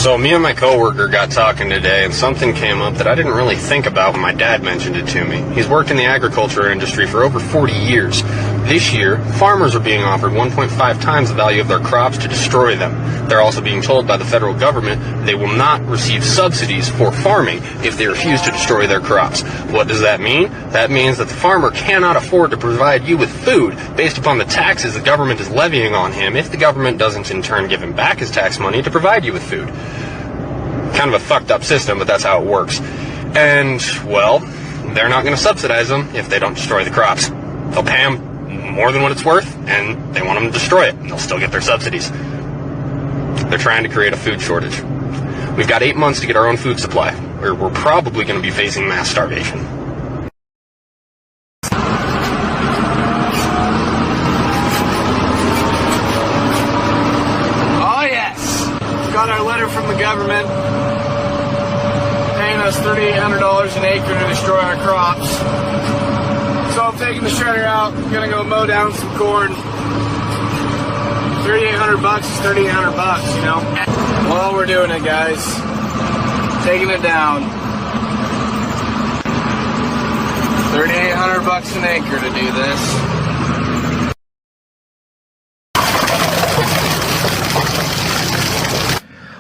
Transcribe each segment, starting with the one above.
So me and my coworker got talking today, and something came up that I didn't really think about when my dad mentioned it to me. He's worked in the agriculture industry for over 40 years. This year, farmers are being offered 1.5 times the value of their crops to destroy them. They're also being told by the federal government they will not receive subsidies for farming if they refuse to destroy their crops. What does that mean? That means that the farmer cannot afford to provide you with food based upon the taxes the government is levying on him if the government doesn't in turn give him back his tax money to provide you with food. Kind of a fucked up system, but that's how it works. And, well, they're not going to subsidize them if they don't destroy the crops. They'll pay them more than what it's worth, and they want them to destroy it, and they'll still get their subsidies. They're trying to create a food shortage. We've got 8 months to get our own food supply. We're probably going to be facing mass starvation. Oh, yes. Got our letter from the government paying us $3,800 an acre to destroy our crops. So I'm taking the shredder out, gonna go mow down some corn. $3,800 is $3,800, you know. Well, we're doing it, guys. Taking it down. $3,800 an acre to do this.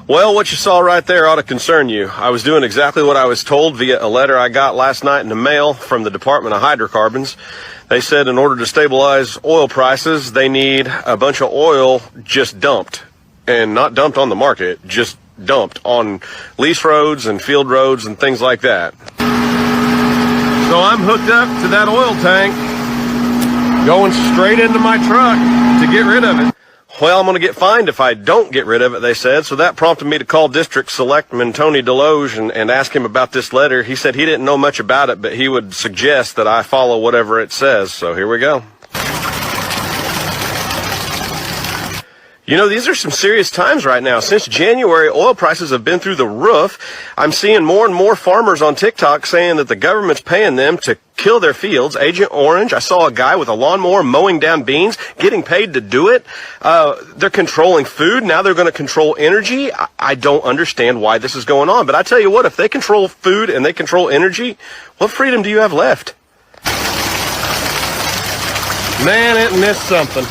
Well, what you saw right there ought to concern you. I was doing exactly what I was told via a letter I got last night in the mail from the Department of Hydrocarbons. They said in order to stabilize oil prices, they need a bunch of oil just dumped. And not dumped on the market, just dumped on lease roads and field roads and things like that. So I'm hooked up to that oil tank, going straight into my truck to get rid of it. Well, I'm going to get fined if I don't get rid of it, they said. So that prompted me to call District Selectman Tony Deloge and ask him about this letter. He said he didn't know much about it, but he would suggest that I follow whatever it says. So here we go. You know, these are some serious times right now. Since January, oil prices have been through the roof. I'm seeing more and more farmers on TikTok saying that the government's paying them to kill their fields. Agent Orange, I saw a guy with a lawnmower mowing down beans, getting paid to do it. They're controlling food. Now they're going to control energy. I don't understand why this is going on. But I tell you what, if they control food and they control energy, what freedom do you have left? Man, isn't this something?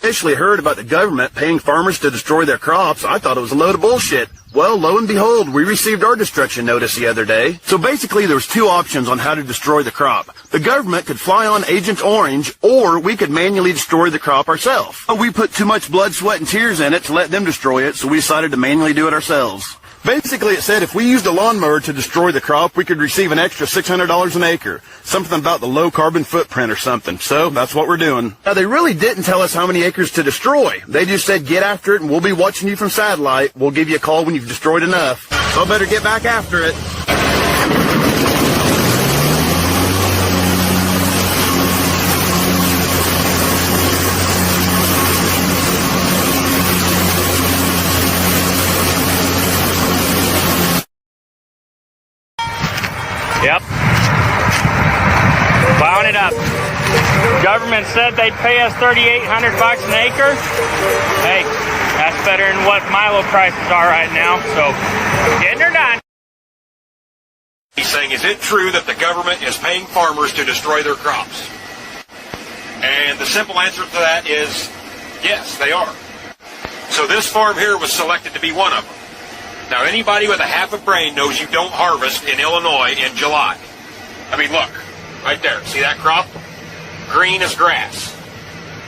Initially heard about the government paying farmers to destroy their crops, I thought it was a load of bullshit. Well, lo and behold, we received our destruction notice the other day. So basically, there was two options on how to destroy the crop. The government could fly on Agent Orange, or we could manually destroy the crop ourselves. We put too much blood, sweat, and tears in it to let them destroy it, so we decided to manually do it ourselves. Basically, it said if we used a lawnmower to destroy the crop, we could receive an extra $600 an acre. Something about the low carbon footprint or something. So that's what we're doing. Now, they really didn't tell us how many acres to destroy. They just said, get after it, and we'll be watching you from satellite. We'll give you a call when you've destroyed enough. So I better get back after it. Yep. Plowing it up. Government said they'd pay us $3,800 an acre. Hey, that's better than what Milo prices are right now. So, getting her done. He's saying, is it true that the government is paying farmers to destroy their crops? And the simple answer to that is, yes, they are. So this farm here was selected to be one of them. Now, anybody with a half a brain knows you don't harvest in Illinois in July. I mean, look, right there. See that crop? Green as grass.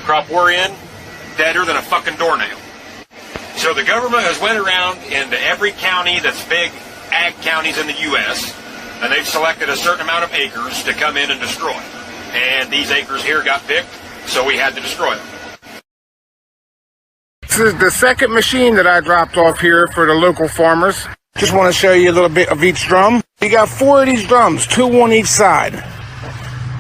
Crop we're in, deader than a fucking doornail. So the government has went around into every county that's big ag counties in the U.S., and they've selected a certain amount of acres to come in and destroy. And these acres here got picked, so we had to destroy them. This is the second machine that I dropped off here for the local farmers. Just want to show you a little bit of each drum. We got 4 of these drums, 2 on each side.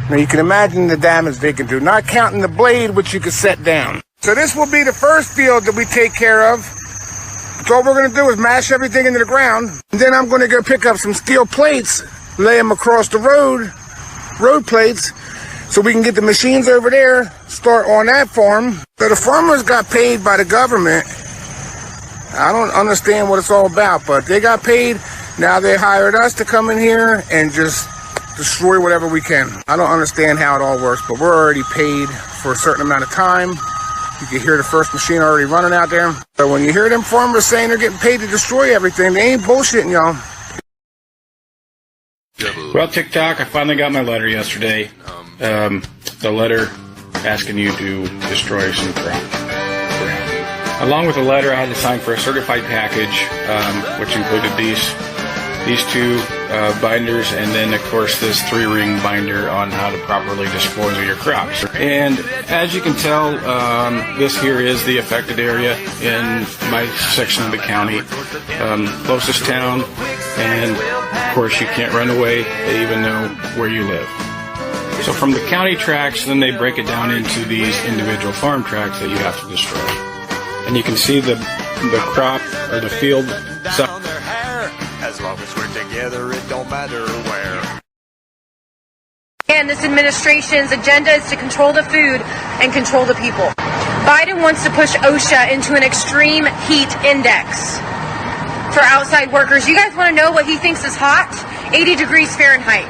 Now you can imagine the damage they can do, not counting the blade which you can set down. So this will be the first field that we take care of. So all we're going to do is mash everything into the ground. And then I'm going to go pick up some steel plates, lay them across the road plates, so we can get the machines over there, start on that farm. So the farmers got paid by the government I don't understand what it's all about, but they got paid. Now they hired us to come in here and just destroy whatever we can. I don't understand how it all works, but we're already paid for a certain amount of time. You can hear the first machine already running out there. But when you hear them farmers saying they're getting paid to destroy everything, they ain't bullshitting, y'all. Well, TikTok, I finally got my letter yesterday. The letter asking you to destroy some crop. Along with the letter, I had to sign for a certified package, which included these two binders, and then, of course, this 3-ring binder on how to properly dispose of your crops. And as you can tell, this here is the affected area in my section of the county, closest town, and of course you can't run away. They even know where you live. So from the county tracts, then they break it down into these individual farm tracts that you have to destroy. And you can see the crop or the field. As long as we're together, it don't matter where. And this administration's agenda is to control the food and control the people. Biden wants to push OSHA into an extreme heat index for outside workers. You guys want to know what he thinks is hot? 80 degrees Fahrenheit.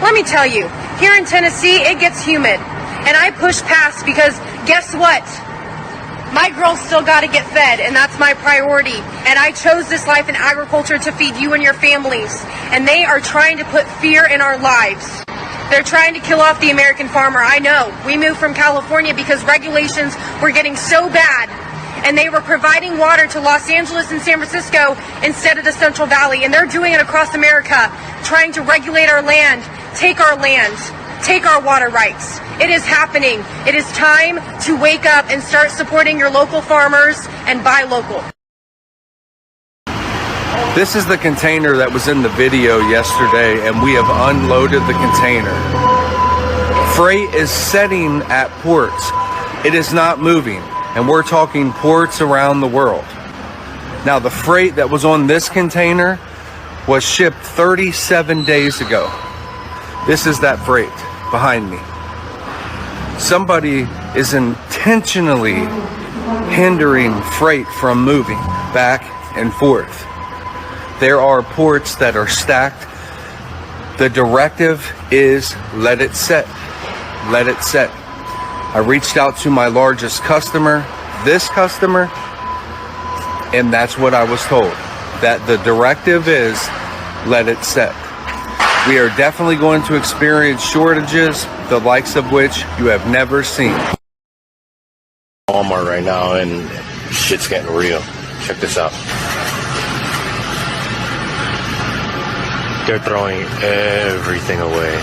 Let me tell you, here in Tennessee, it gets humid. And I push past because guess what? My girls still got to get fed, and that's my priority. And I chose this life in agriculture to feed you and your families. And they are trying to put fear in our lives. They're trying to kill off the American farmer. I know. We moved from California because regulations were getting so bad. And they were providing water to Los Angeles and San Francisco instead of the Central Valley. And they're doing it across America, trying to regulate our land, take our water rights. It is happening. It is time to wake up and start supporting your local farmers and buy local. This is the container that was in the video yesterday, and we have unloaded the container. Freight is setting at ports. It is not moving, and we're talking ports around the world. Now, the freight that was on this container was shipped 37 days ago. This is that freight behind me. Somebody is intentionally hindering freight from moving back and forth. There are ports that are stacked. The directive is let it set. Let it set. I reached out to my largest customer, this customer, and that's what I was told. That the directive is let it set. We are definitely going to experience shortages, the likes of which you have never seen. Walmart right now, and shit's getting real. Check this out. They're throwing everything away.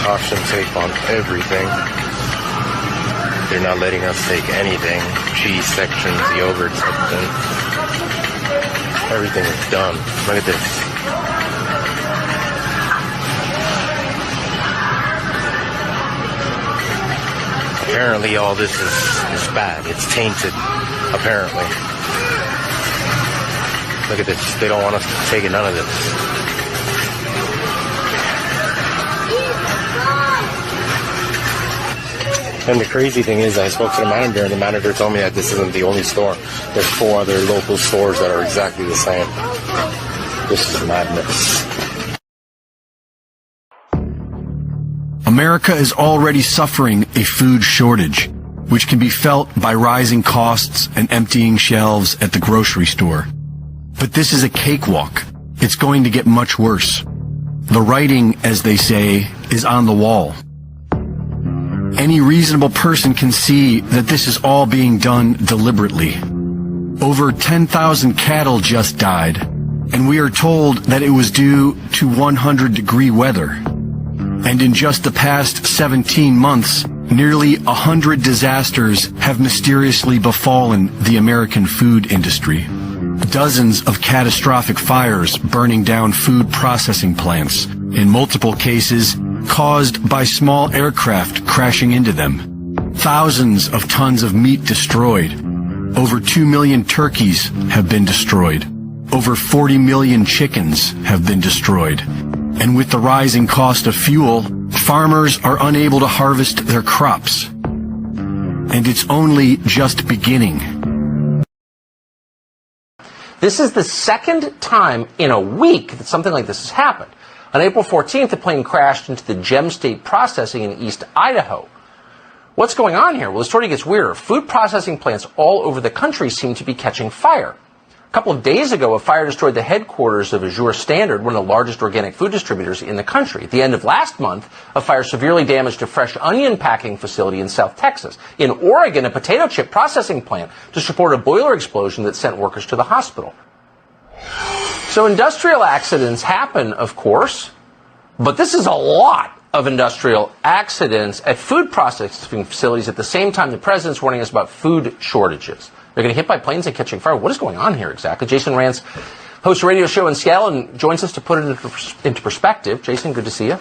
Caution tape on everything. They're not letting us take anything. Cheese sections, yogurt sections. Everything is done. Look at this. Apparently all this is bad. It's tainted, apparently. Look at this. They don't want us taking none of this. And the crazy thing is, I spoke to the manager, and the manager told me that this isn't the only store. There's 4 other local stores that are exactly the same. This is madness. America is already suffering a food shortage, which can be felt by rising costs and emptying shelves at the grocery store. But this is a cakewalk. It's going to get much worse. The writing, as they say, is on the wall. Any reasonable person can see that this is all being done deliberately. Over 10,000 cattle just died, and we are told that it was due to 100-degree weather. And in just the past 17 months, nearly 100 disasters have mysteriously befallen the American food industry. Dozens of catastrophic fires burning down food processing plants, in multiple cases caused by small aircraft crashing into them. Thousands of tons of meat destroyed. Over 2 million turkeys have been destroyed. Over 40 million chickens have been destroyed. And with the rising cost of fuel, farmers are unable to harvest their crops. And it's only just beginning. This is the second time in a week that something like this has happened. On April 14th, the plane crashed into the Gem State Processing in East Idaho. What's going on here? Well, the story gets weirder. Food processing plants all over the country seem to be catching fire. A couple of days ago, a fire destroyed the headquarters of Azure Standard, one of the largest organic food distributors in the country. At the end of last month, a fire severely damaged a fresh onion packing facility in South Texas. In Oregon, a potato chip processing plant just reported a boiler explosion that sent workers to the hospital. So industrial accidents happen, of course, but this is a lot of industrial accidents at food processing facilities at the same time the president's warning us about food shortages. They're getting hit by planes and catching fire. What is going on here exactly? Jason Rance hosts a radio show in Seattle and joins us to put it into perspective. Jason, good to see you.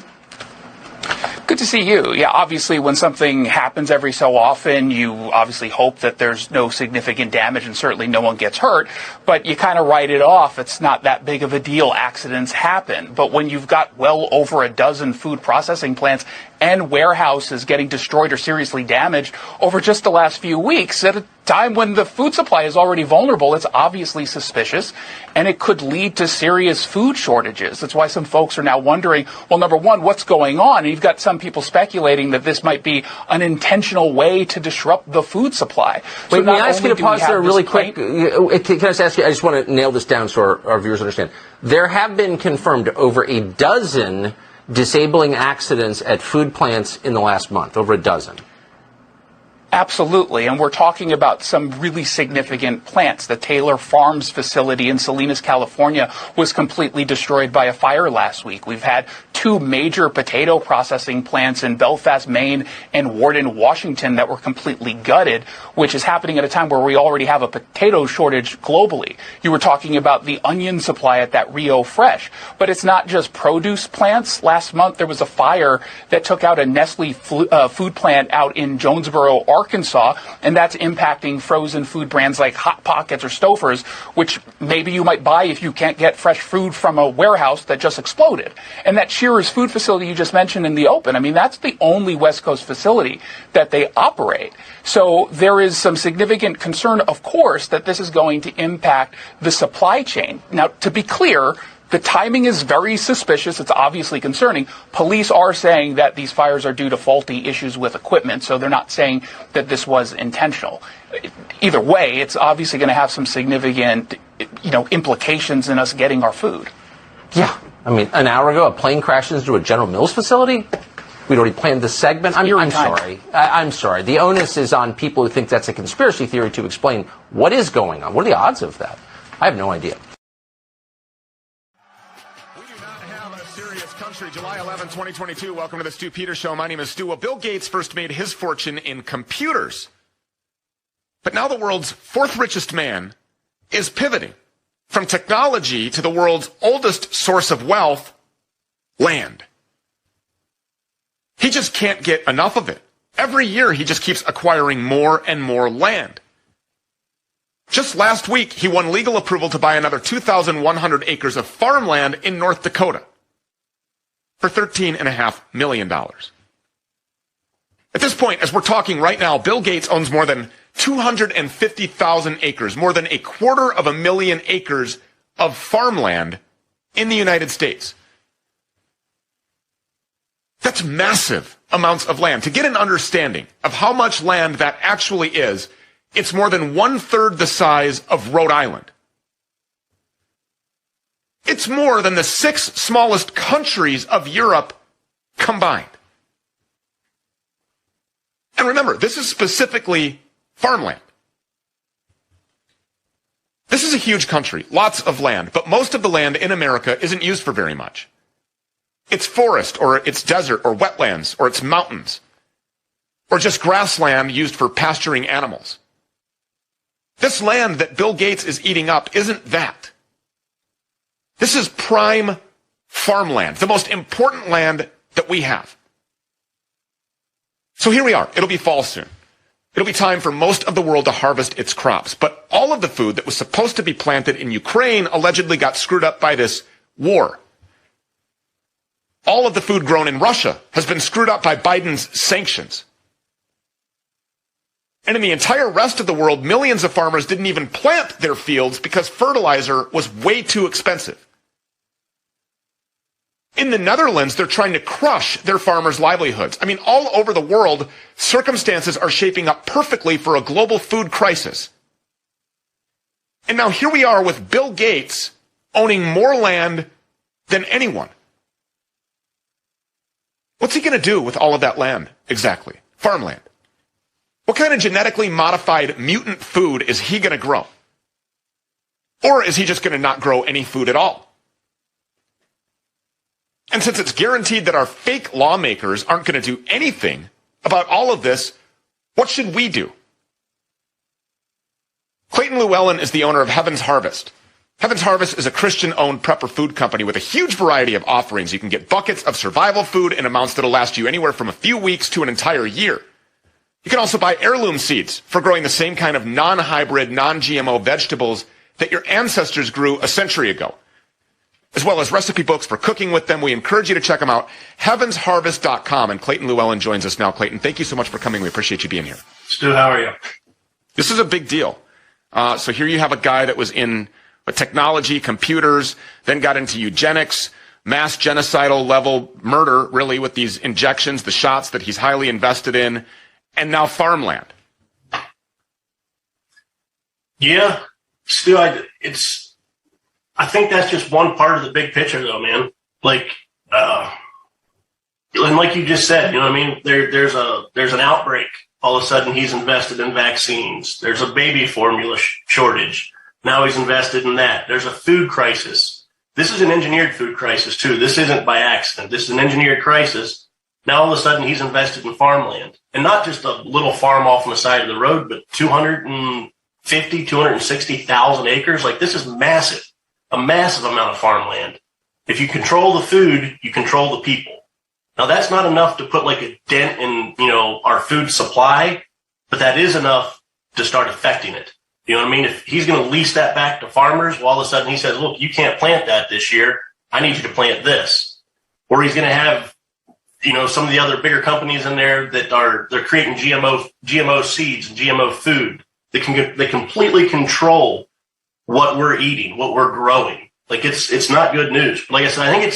Good to see you. Yeah, obviously when something happens every so often, you obviously hope that there's no significant damage and certainly no one gets hurt, but you kind of write it off. It's not that big of a deal. Accidents happen. But when you've got well over a dozen food processing plants and warehouses getting destroyed or seriously damaged over just the last few weeks at a time when the food supply is already vulnerable, it's obviously suspicious, and it could lead to serious food shortages. That's why some folks are now wondering, well, number one, what's going on? And you've got some people speculating that this might be an intentional way to disrupt the food supply. Wait, may I ask you to pause there really quick? Can I just ask you, I just want to nail this down so our viewers understand. There have been confirmed over a dozen disabling accidents at food plants in the last month, over a dozen. Absolutely, and we're talking about some really significant plants. The Taylor Farms facility in Salinas, California was completely destroyed by a fire last week. We've had two major potato processing plants in Belfast, Maine and Warden, Washington that were completely gutted, which is happening at a time where we already have a potato shortage globally. You were talking about the onion supply at that Rio Fresh, but it's not just produce plants. Last month there was a fire that took out a Nestle food plant out in Jonesboro, Arkansas, and that's impacting frozen food brands like Hot Pockets or Stouffer's, which maybe you might buy if you can't get fresh food from a warehouse that just exploded. And that Shearer's food facility you just mentioned in the open, I mean, that's the only West Coast facility that they operate. So there is some significant concern, of course, that this is going to impact the supply chain. Now, to be clear, the timing is very suspicious. It's obviously concerning. Police are saying that these fires are due to faulty issues with equipment, so they're not saying that this was intentional. Either way, it's obviously going to have some significant, implications in us getting our food. Yeah. I mean, an hour ago, a plane crashed into a General Mills facility. We'd already planned this segment. I'm sorry. I'm sorry. The onus is on people who think that's a conspiracy theory to explain what is going on. What are the odds of that? I have no idea. July 11, 2022. Welcome to the Stu Peters Show. My name is Stu. Well, Bill Gates first made his fortune in computers. But now the world's fourth richest man is pivoting from technology to the world's oldest source of wealth, land. He just can't get enough of it. Every year he just keeps acquiring more and more land. Just last week, he won legal approval to buy another 2,100 acres of farmland in North Dakota for $13.5 million. At this point, as we're talking right now, Bill Gates owns more than 250,000 acres, more than 250,000 acres of farmland in the United States. That's massive amounts of land. To get an understanding of how much land that actually is, it's more than 1/3 the size of Rhode Island. It's more than the 6 smallest countries of Europe combined. And remember, this is specifically farmland. This is a huge country, lots of land, but most of the land in America isn't used for very much. It's forest, or it's desert, or wetlands, or it's mountains, or just grassland used for pasturing animals. This land that Bill Gates is eating up isn't that. This is prime farmland, the most important land that we have. So here we are. It'll be fall soon. It'll be time for most of the world to harvest its crops. But all of the food that was supposed to be planted in Ukraine allegedly got screwed up by this war. All of the food grown in Russia has been screwed up by Biden's sanctions. And in the entire rest of the world, millions of farmers didn't even plant their fields because fertilizer was way too expensive. In the Netherlands, they're trying to crush their farmers' livelihoods. I mean, all over the world, circumstances are shaping up perfectly for a global food crisis. And now here we are with Bill Gates owning more land than anyone. What's he going to do with all of that land exactly? Farmland. What kind of genetically modified mutant food is he going to grow? Or is he just going to not grow any food at all? And since it's guaranteed that our fake lawmakers aren't going to do anything about all of this, what should we do? Clayton Llewellyn is the owner of Heaven's Harvest. Heaven's Harvest is a Christian-owned prepper food company with a huge variety of offerings. You can get buckets of survival food in amounts that'll last you anywhere from a few weeks to an entire year. You can also buy heirloom seeds for growing the same kind of non-hybrid, non-GMO vegetables that your ancestors grew a century ago, as well as recipe books for cooking with them. We encourage you to check them out, heavensharvest.com. And Clayton Llewellyn joins us now. Clayton, thank you so much for coming. We appreciate you being here. Stu, how are you? This is a big deal. So here you have a guy that was in technology, computers, then got into eugenics, mass genocidal level murder, really, with these injections, the shots that he's highly invested in, and now farmland. Yeah, Stu, I think that's just one part of the big picture, though, man. Like, and like you just said, you know what I mean? There's an outbreak. All of a sudden, he's invested in vaccines. There's a baby formula shortage. Now he's invested in that. There's a food crisis. This is an engineered food crisis, too. This isn't by accident. This is an engineered crisis. Now, all of a sudden, he's invested in farmland. And not just a little farm off on the side of the road, but 260,000 acres. Like, this is massive. A massive amount of farmland. If you control the food, you control the people. Now, that's not enough to put like a dent in, our food supply, but that is enough to start affecting it. You know what I mean? If he's going to lease that back to farmers, well, all of a sudden he says, look, you can't plant that this year. I need you to plant this. Or he's going to have, some of the other bigger companies in there that they're creating GMO seeds and GMO food. They completely control what we're eating, what we're growing. Like it's not good news. Like I said, I think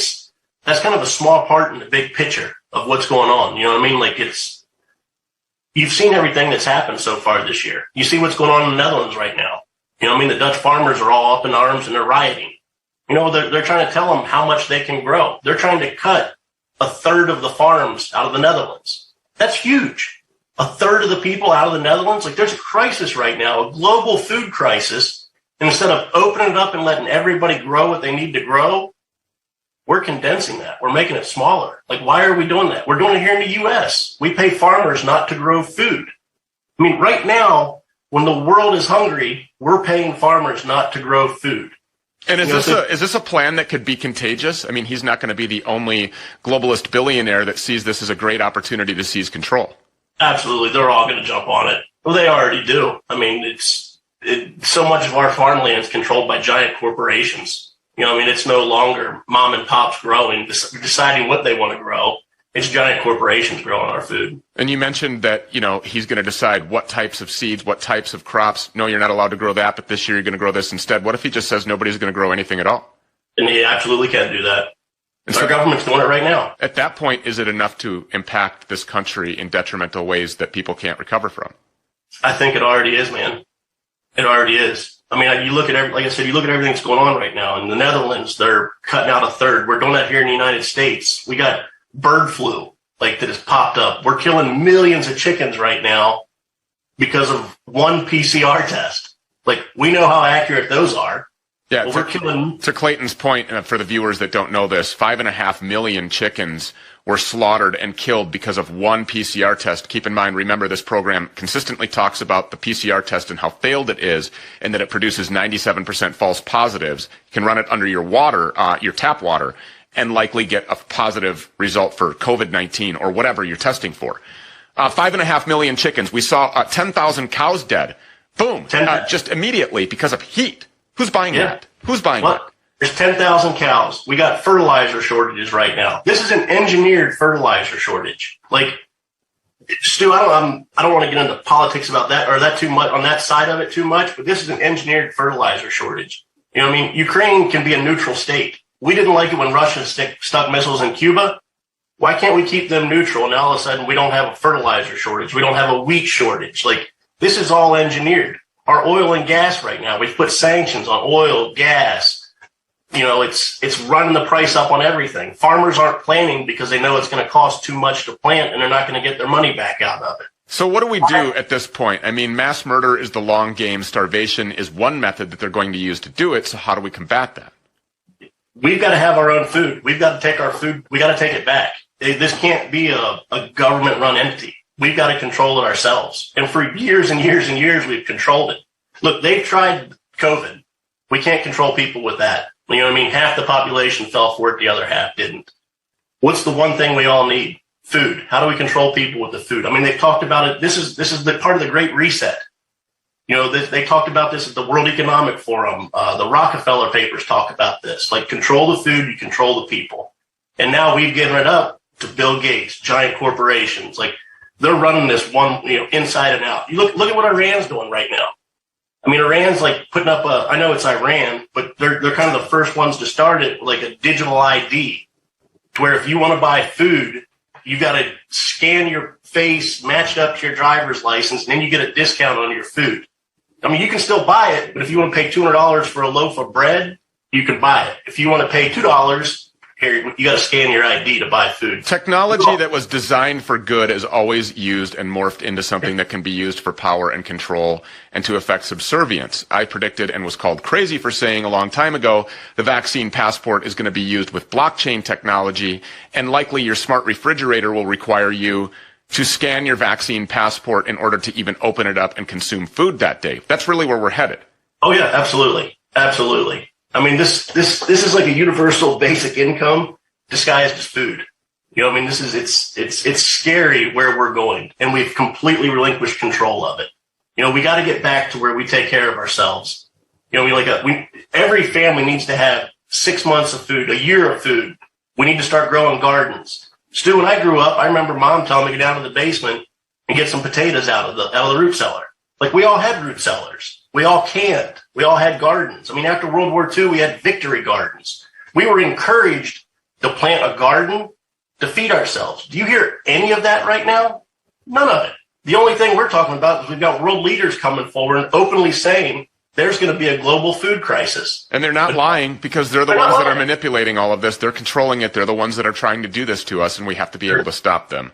that's kind of a small part in the big picture of what's going on. You know what I mean? Like you've seen everything that's happened so far this year. You see what's going on in the Netherlands right now. You know what I mean? The Dutch farmers are all up in arms and they're rioting. They're trying to tell them how much they can grow. They're trying to cut a third of the farms out of the Netherlands. That's huge. A third of the people out of the Netherlands. Like there's a crisis right now, a global food crisis. And instead of opening it up and letting everybody grow what they need to grow, we're condensing that. We're making it smaller. Like, why are we doing that? We're doing it here in the U.S. We pay farmers not to grow food. I mean, right now, when the world is hungry, we're paying farmers not to grow food. And is this a plan that could be contagious? I mean, he's not going to be the only globalist billionaire that sees this as a great opportunity to seize control. Absolutely. They're all going to jump on it. Well, they already do. I mean, so much of our farmland is controlled by giant corporations. It's no longer mom and pops growing, deciding what they want to grow. It's giant corporations growing our food. And you mentioned that, he's going to decide what types of seeds, what types of crops. No, you're not allowed to grow that, but this year you're going to grow this instead. What if he just says nobody's going to grow anything at all? And he absolutely can do that. And our government's doing it right now. At that point, is it enough to impact this country in detrimental ways that people can't recover from? I think it already is, man. It already is. I mean, you look at like I said, you look at everything that's going on right now. In the Netherlands, they're cutting out a third. We're doing that here in the United States. We got bird flu, that has popped up. We're killing millions of chickens right now because of one PCR test. Like, we know how accurate those are. Yeah, well, we're killing. To Clayton's point, for the viewers that don't know this, 5.5 million chickens were slaughtered and killed because of one PCR test. Keep in mind, remember, this program consistently talks about the PCR test and how failed it is, and that it produces 97% false positives. You can run it under your water, your tap water, and likely get a positive result for COVID-19 or whatever you're testing for. 5.5 million chickens. We saw 10,000 cows dead. Boom. Just immediately because of heat. Who's buying that? Who's buying that? There's 10,000 cows. We got fertilizer shortages right now. This is an engineered fertilizer shortage. Like, Stu, I don't want to get into politics about that or that too much on that side of it too much, but this is an engineered fertilizer shortage. You know what I mean? Ukraine can be a neutral state. We didn't like it when Russia stuck missiles in Cuba. Why can't we keep them neutral? And all of a sudden we don't have a fertilizer shortage. We don't have a wheat shortage. Like, this is all engineered. Our oil and gas right now, we've put sanctions on oil, gas. You know, it's running the price up on everything. Farmers aren't planting because they know it's going to cost too much to plant and they're not going to get their money back out of it. So what do we do at this point? I mean, mass murder is the long game. Starvation is one method that they're going to use to do it. So how do we combat that? We've got to have our own food. We've got to take our food. We got to take it back. This can't be a government run entity. We've got to control it ourselves. And for years and years and years, we've controlled it. Look, they've tried COVID. We can't control people with that. You know what I mean? Half the population fell for it. The other half didn't. What's the one thing we all need? Food. How do we control people with the food? I mean, they've talked about it. This is the part of the Great Reset. You know, they talked about this at the World Economic Forum. The Rockefeller papers talk about this. Like, control the food, you control the people. And now we've given it up to Bill Gates, giant corporations. Like, they're running this one, you know, inside and out. You look at what Iran's doing right now. I mean, Iran's like putting up I know it's Iran, but they're kind of the first ones to start it, like a digital ID, to where if you want to buy food, you got to scan your face matched up to your driver's license, and then you get a discount on your food. I mean, you can still buy it, but if you want to pay $200 for a loaf of bread, you can buy it. If you want to pay $2, here, you got to scan your ID to buy food. Technology that was designed for good is always used and morphed into something that can be used for power and control and to affect subservience. I predicted and was called crazy for saying a long time ago the vaccine passport is going to be used with blockchain technology, and likely your smart refrigerator will require you to scan your vaccine passport in order to even open it up and consume food that day. That's really where we're headed. Oh yeah, absolutely. Absolutely. I mean, this is like a universal basic income disguised as food. You know, I mean, it's scary where we're going, and we've completely relinquished control of it. You know, we got to get back to where we take care of ourselves. You know, every family needs to have 6 months of food, a year of food. We need to start growing gardens. Stu, when I grew up, I remember Mom telling me to go down to the basement and get some potatoes out of the root cellar. Like, we all had root cellars. We all canned. We all had gardens. I mean, after World War II, we had victory gardens. We were encouraged to plant a garden to feed ourselves. Do you hear any of that right now? None of it. The only thing we're talking about is we've got world leaders coming forward and openly saying there's going to be a global food crisis. And they're not lying, because they're the ones that are manipulating all of this. They're controlling it. They're the ones that are trying to do this to us, and we have to be able to stop them.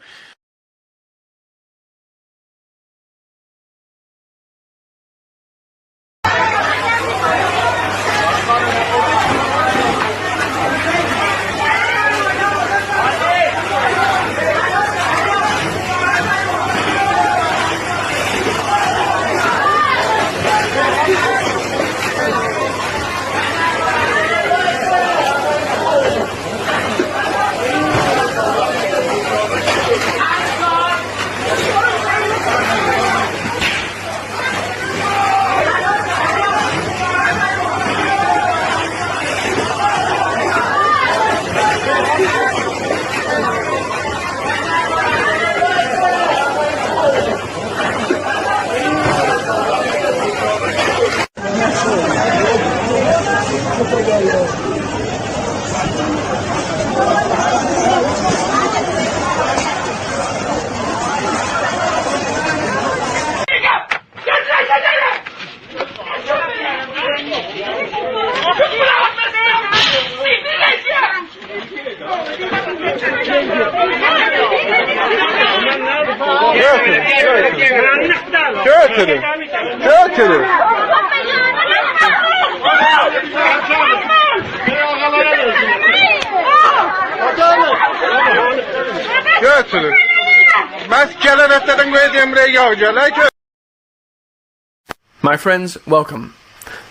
My friends, welcome.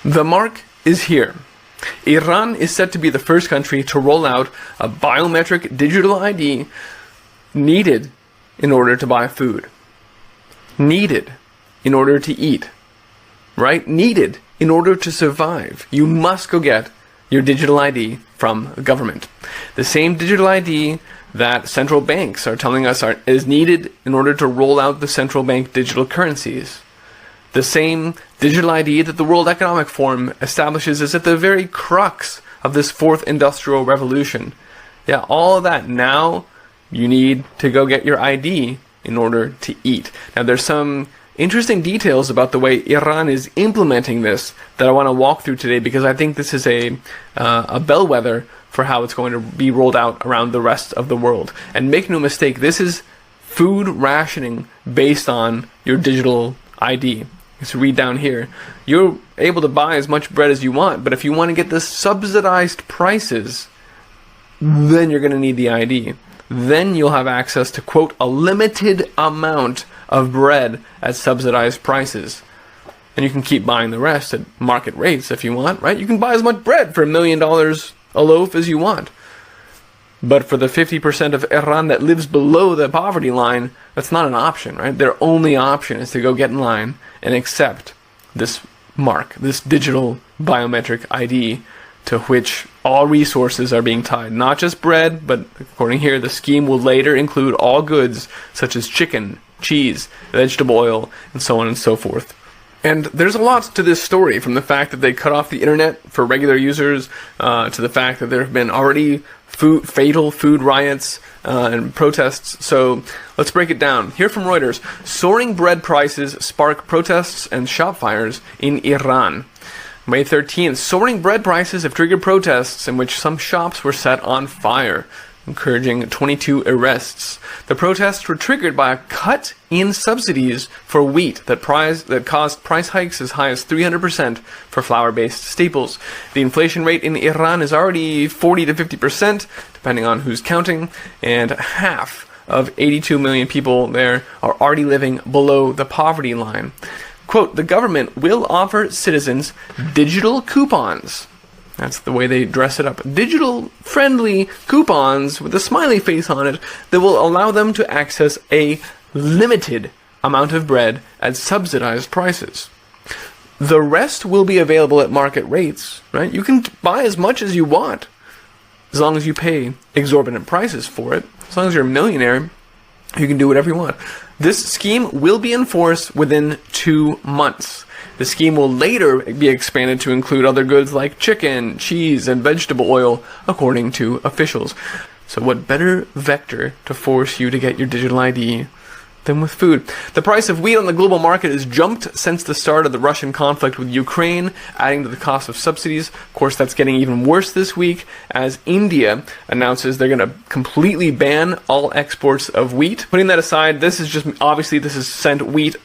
The mark is here. Iran is set to be the first country to roll out a biometric digital ID needed in order to buy food. Needed in order to eat. Right? Needed in order to survive. You must go get your digital ID from a government. The same digital ID that central banks are telling us is needed in order to roll out the central bank digital currencies. The same digital ID that the World Economic Forum establishes is at the very crux of this fourth industrial revolution. Yeah, all of that. Now you need to go get your ID in order to eat. Now there's some interesting details about the way Iran is implementing this that I want to walk through today, because I think this is a bellwether for how it's going to be rolled out around the rest of the world. And make no mistake, this is food rationing based on your digital ID. So read down here. You're able to buy as much bread as you want, but if you want to get the subsidized prices, then you're going to need the ID. Then you'll have access to, quote, a limited amount of bread at subsidized prices. And you can keep buying the rest at market rates if you want, right? You can buy as much bread for $1 million a loaf as you want. But for the 50% of Iran that lives below the poverty line, that's not an option, right? Their only option is to go get in line and accept this mark, this digital biometric ID, to which all resources are being tied. Not just bread, but according here, the scheme will later include all goods such as chicken, cheese, vegetable oil, and so on and so forth. And there's a lot to this story, from the fact that they cut off the internet for regular users, to the fact that there have been already fatal food riots and protests. So let's break it down. Here from Reuters: soaring bread prices spark protests and shop fires in Iran. May 13th, soaring bread prices have triggered protests in which some shops were set on fire, encouraging 22 arrests. The protests were triggered by a cut in subsidies for wheat that caused price hikes as high as 300% for flour-based staples. The inflation rate in Iran is already 40 to 50%, depending on who's counting, and half of 82 million people there are already living below the poverty line. Quote, the government will offer citizens digital coupons. That's the way they dress it up. Digital-friendly coupons with a smiley face on it that will allow them to access a limited amount of bread at subsidized prices. The rest will be available at market rates, right? You can buy as much as you want, as long as you pay exorbitant prices for it. As long as you're a millionaire, you can do whatever you want. This scheme will be enforced within 2 months. The scheme will later be expanded to include other goods like chicken, cheese, and vegetable oil, according to officials. So what better vector to force you to get your digital ID than with food? The price of wheat on the global market has jumped since the start of the Russian conflict with Ukraine, adding to the cost of subsidies. Of course, that's getting even worse this week as India announces they're going to completely ban all exports of wheat. Putting that aside, this has sent wheat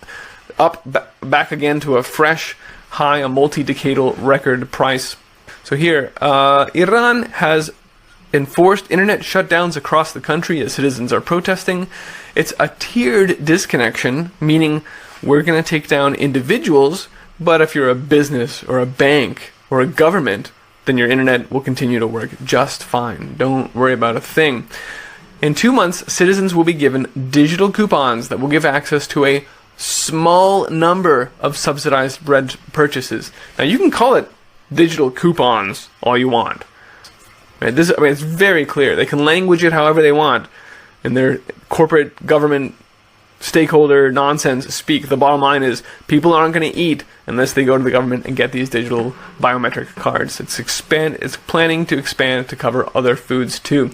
up back again to a fresh high, a multi-decadal record price. So here, Iran has enforced internet shutdowns across the country as citizens are protesting. It's a tiered disconnection, meaning we're going to take down individuals, but if you're a business or a bank or a government, then your internet will continue to work just fine. Don't worry about a thing. In 2 months, citizens will be given digital coupons that will give access to a small number of subsidized bread purchases. Now, you can call it digital coupons all you want. Right? It's very clear. They can language it however they want in their corporate government stakeholder nonsense speak. The bottom line is people aren't going to eat unless they go to the government and get these digital biometric cards. It's planning to expand to cover other foods too.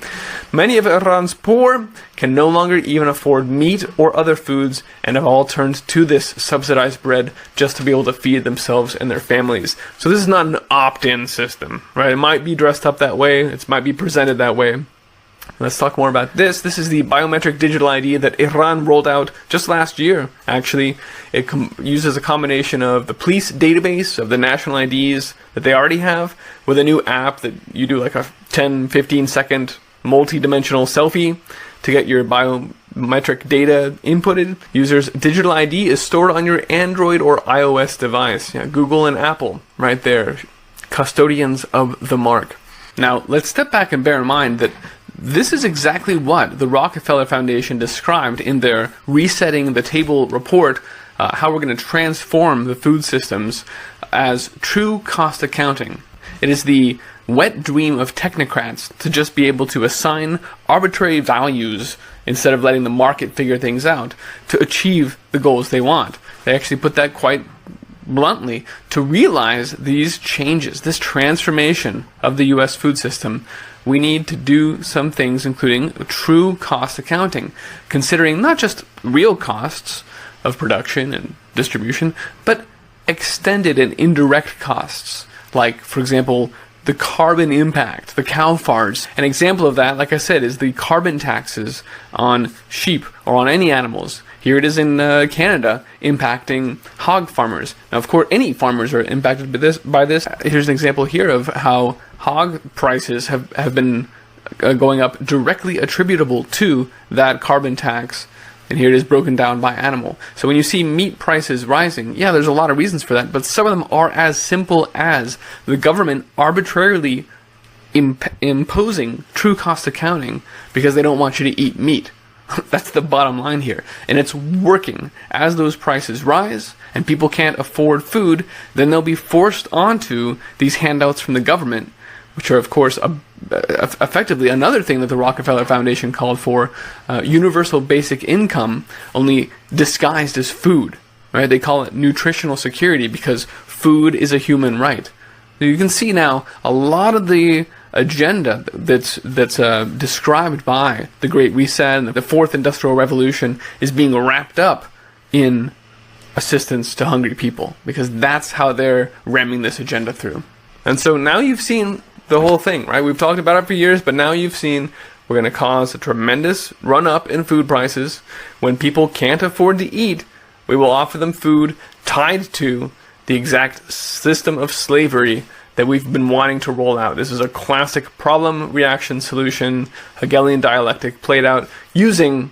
Many of Iran's poor can no longer even afford meat or other foods and have all turned to this subsidized bread just to be able to feed themselves and their families. So this is not an opt-in system, right? It might be dressed up that way. It might be presented that way. Let's talk more about this. This is the biometric digital ID that Iran rolled out just last year, actually. It uses a combination of the police database of the national IDs that they already have with a new app that you do like a 10-15 second multi-dimensional selfie to get your biometric data inputted. Users' digital ID is stored on your Android or iOS device. Yeah, Google and Apple, right there. Custodians of the mark. Now, let's step back and bear in mind that this is exactly what the Rockefeller Foundation described in their Resetting the Table report, how we're going to transform the food systems, as true cost accounting. It is the wet dream of technocrats to just be able to assign arbitrary values instead of letting the market figure things out to achieve the goals they want. They actually put that quite bluntly. To realize these changes, this transformation of the U.S. food system, we need to do some things, including true cost accounting, considering not just real costs of production and distribution, but extended and indirect costs, like, for example, the carbon impact, the cow farts. An example of that, like I said, is the carbon taxes on sheep or on any animals. Here it is in Canada, impacting hog farmers. Now, of course, any farmers are impacted by this. Here's an example here of how hog prices have been going up, directly attributable to that carbon tax. And here it is broken down by animal. So when you see meat prices rising, yeah, there's a lot of reasons for that, but some of them are as simple as the government arbitrarily imposing true cost accounting because they don't want you to eat meat. That's the bottom line here. And it's working. As those prices rise and people can't afford food, then they'll be forced onto these handouts from the government, which are, of course, effectively another thing that the Rockefeller Foundation called for, universal basic income, only disguised as food. Right? They call it nutritional security because food is a human right. So you can see now a lot of the agenda that's described by the Great Reset and the Fourth Industrial Revolution is being wrapped up in assistance to hungry people, because that's how they're ramming this agenda through. And so now you've seen the whole thing, right? We've talked about it for years, but now you've seen we're going to cause a tremendous run-up in food prices. When people can't afford to eat, we will offer them food tied to the exact system of slavery that we've been wanting to roll out. This is a classic problem-reaction solution, Hegelian dialectic played out using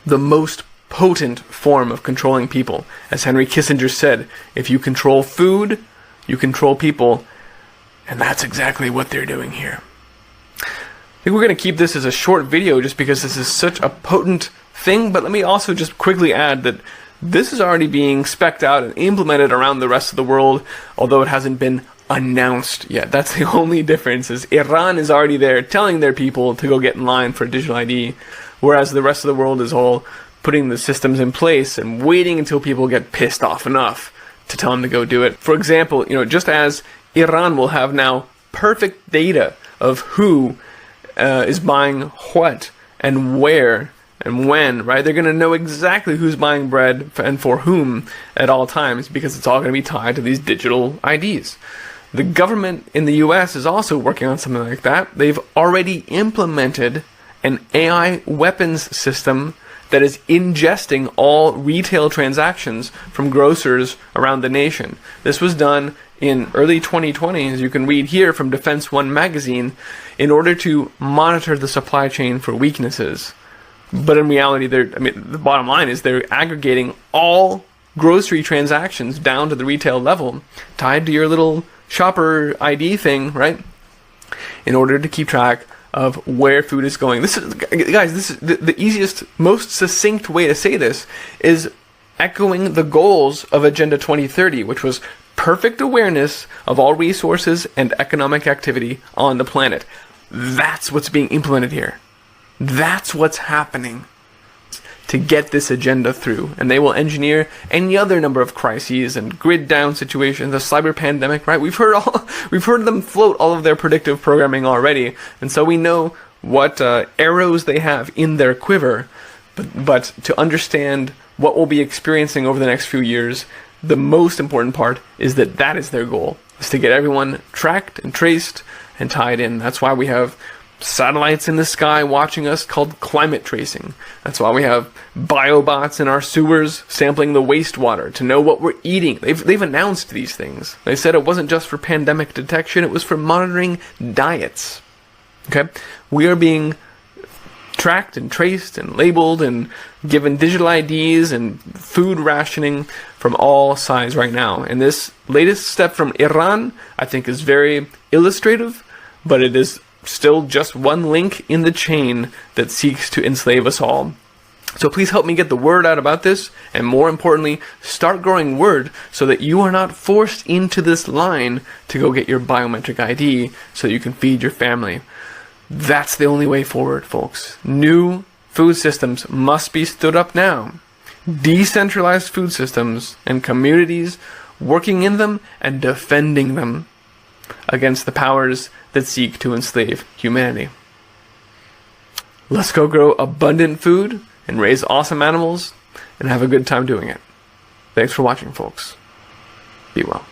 the most potent form of controlling people. As Henry Kissinger said, if you control food, you control people, and that's exactly what they're doing here. I think we're going to keep this as a short video just because this is such a potent thing, but let me also just quickly add that this is already being specced out and implemented around the rest of the world, although it hasn't been announced yet. That's the only difference, is Iran is already there telling their people to go get in line for a digital ID, whereas the rest of the world is all putting the systems in place and waiting until people get pissed off enough to tell them to go do it. For example, just as Iran will have now perfect data of who is buying what and where and when, right? They're going to know exactly who's buying bread and for whom at all times, because it's all going to be tied to these digital IDs. The government in the US is also working on something like that. They've already implemented an AI weapons system that is ingesting all retail transactions from grocers around the nation. This was done in early 2020, as you can read here from Defense One magazine, in order to monitor the supply chain for weaknesses. But in reality, the bottom line is they're aggregating all grocery transactions down to the retail level, tied to your little shopper ID thing, right? In order to keep track of where food is going. This is, guys, this is the easiest, most succinct way to say this is echoing the goals of Agenda 2030, which was perfect awareness of all resources and economic activity on the planet. That's what's being implemented here. That's what's happening to get this agenda through. And they will engineer any other number of crises and grid down situations, the cyber pandemic, right? We've heard them float all of their predictive programming already. And so we know what arrows they have in their quiver. But to understand what we'll be experiencing over the next few years, the most important part is that is their goal, is to get everyone tracked and traced and tied in. That's why we have satellites in the sky watching us called climate tracing. That's why we have biobots in our sewers sampling the wastewater to know what we're eating. They've announced these things. They said it wasn't just for pandemic detection, it was for monitoring diets. Okay? We are being tracked and traced and labeled and given digital IDs and food rationing from all sides right now. And this latest step from Iran, I think, is very illustrative, but it is still just one link in the chain that seeks to enslave us all. So please help me get the word out about this, and more importantly, start growing word so that you are not forced into this line to go get your biometric ID so that you can feed your family. That's the only way forward, folks. New food systems must be stood up now. Decentralized food systems and communities working in them and defending them against the powers that seek to enslave humanity. Let's go grow abundant food and raise awesome animals and have a good time doing it. Thanks for watching, folks. Be well.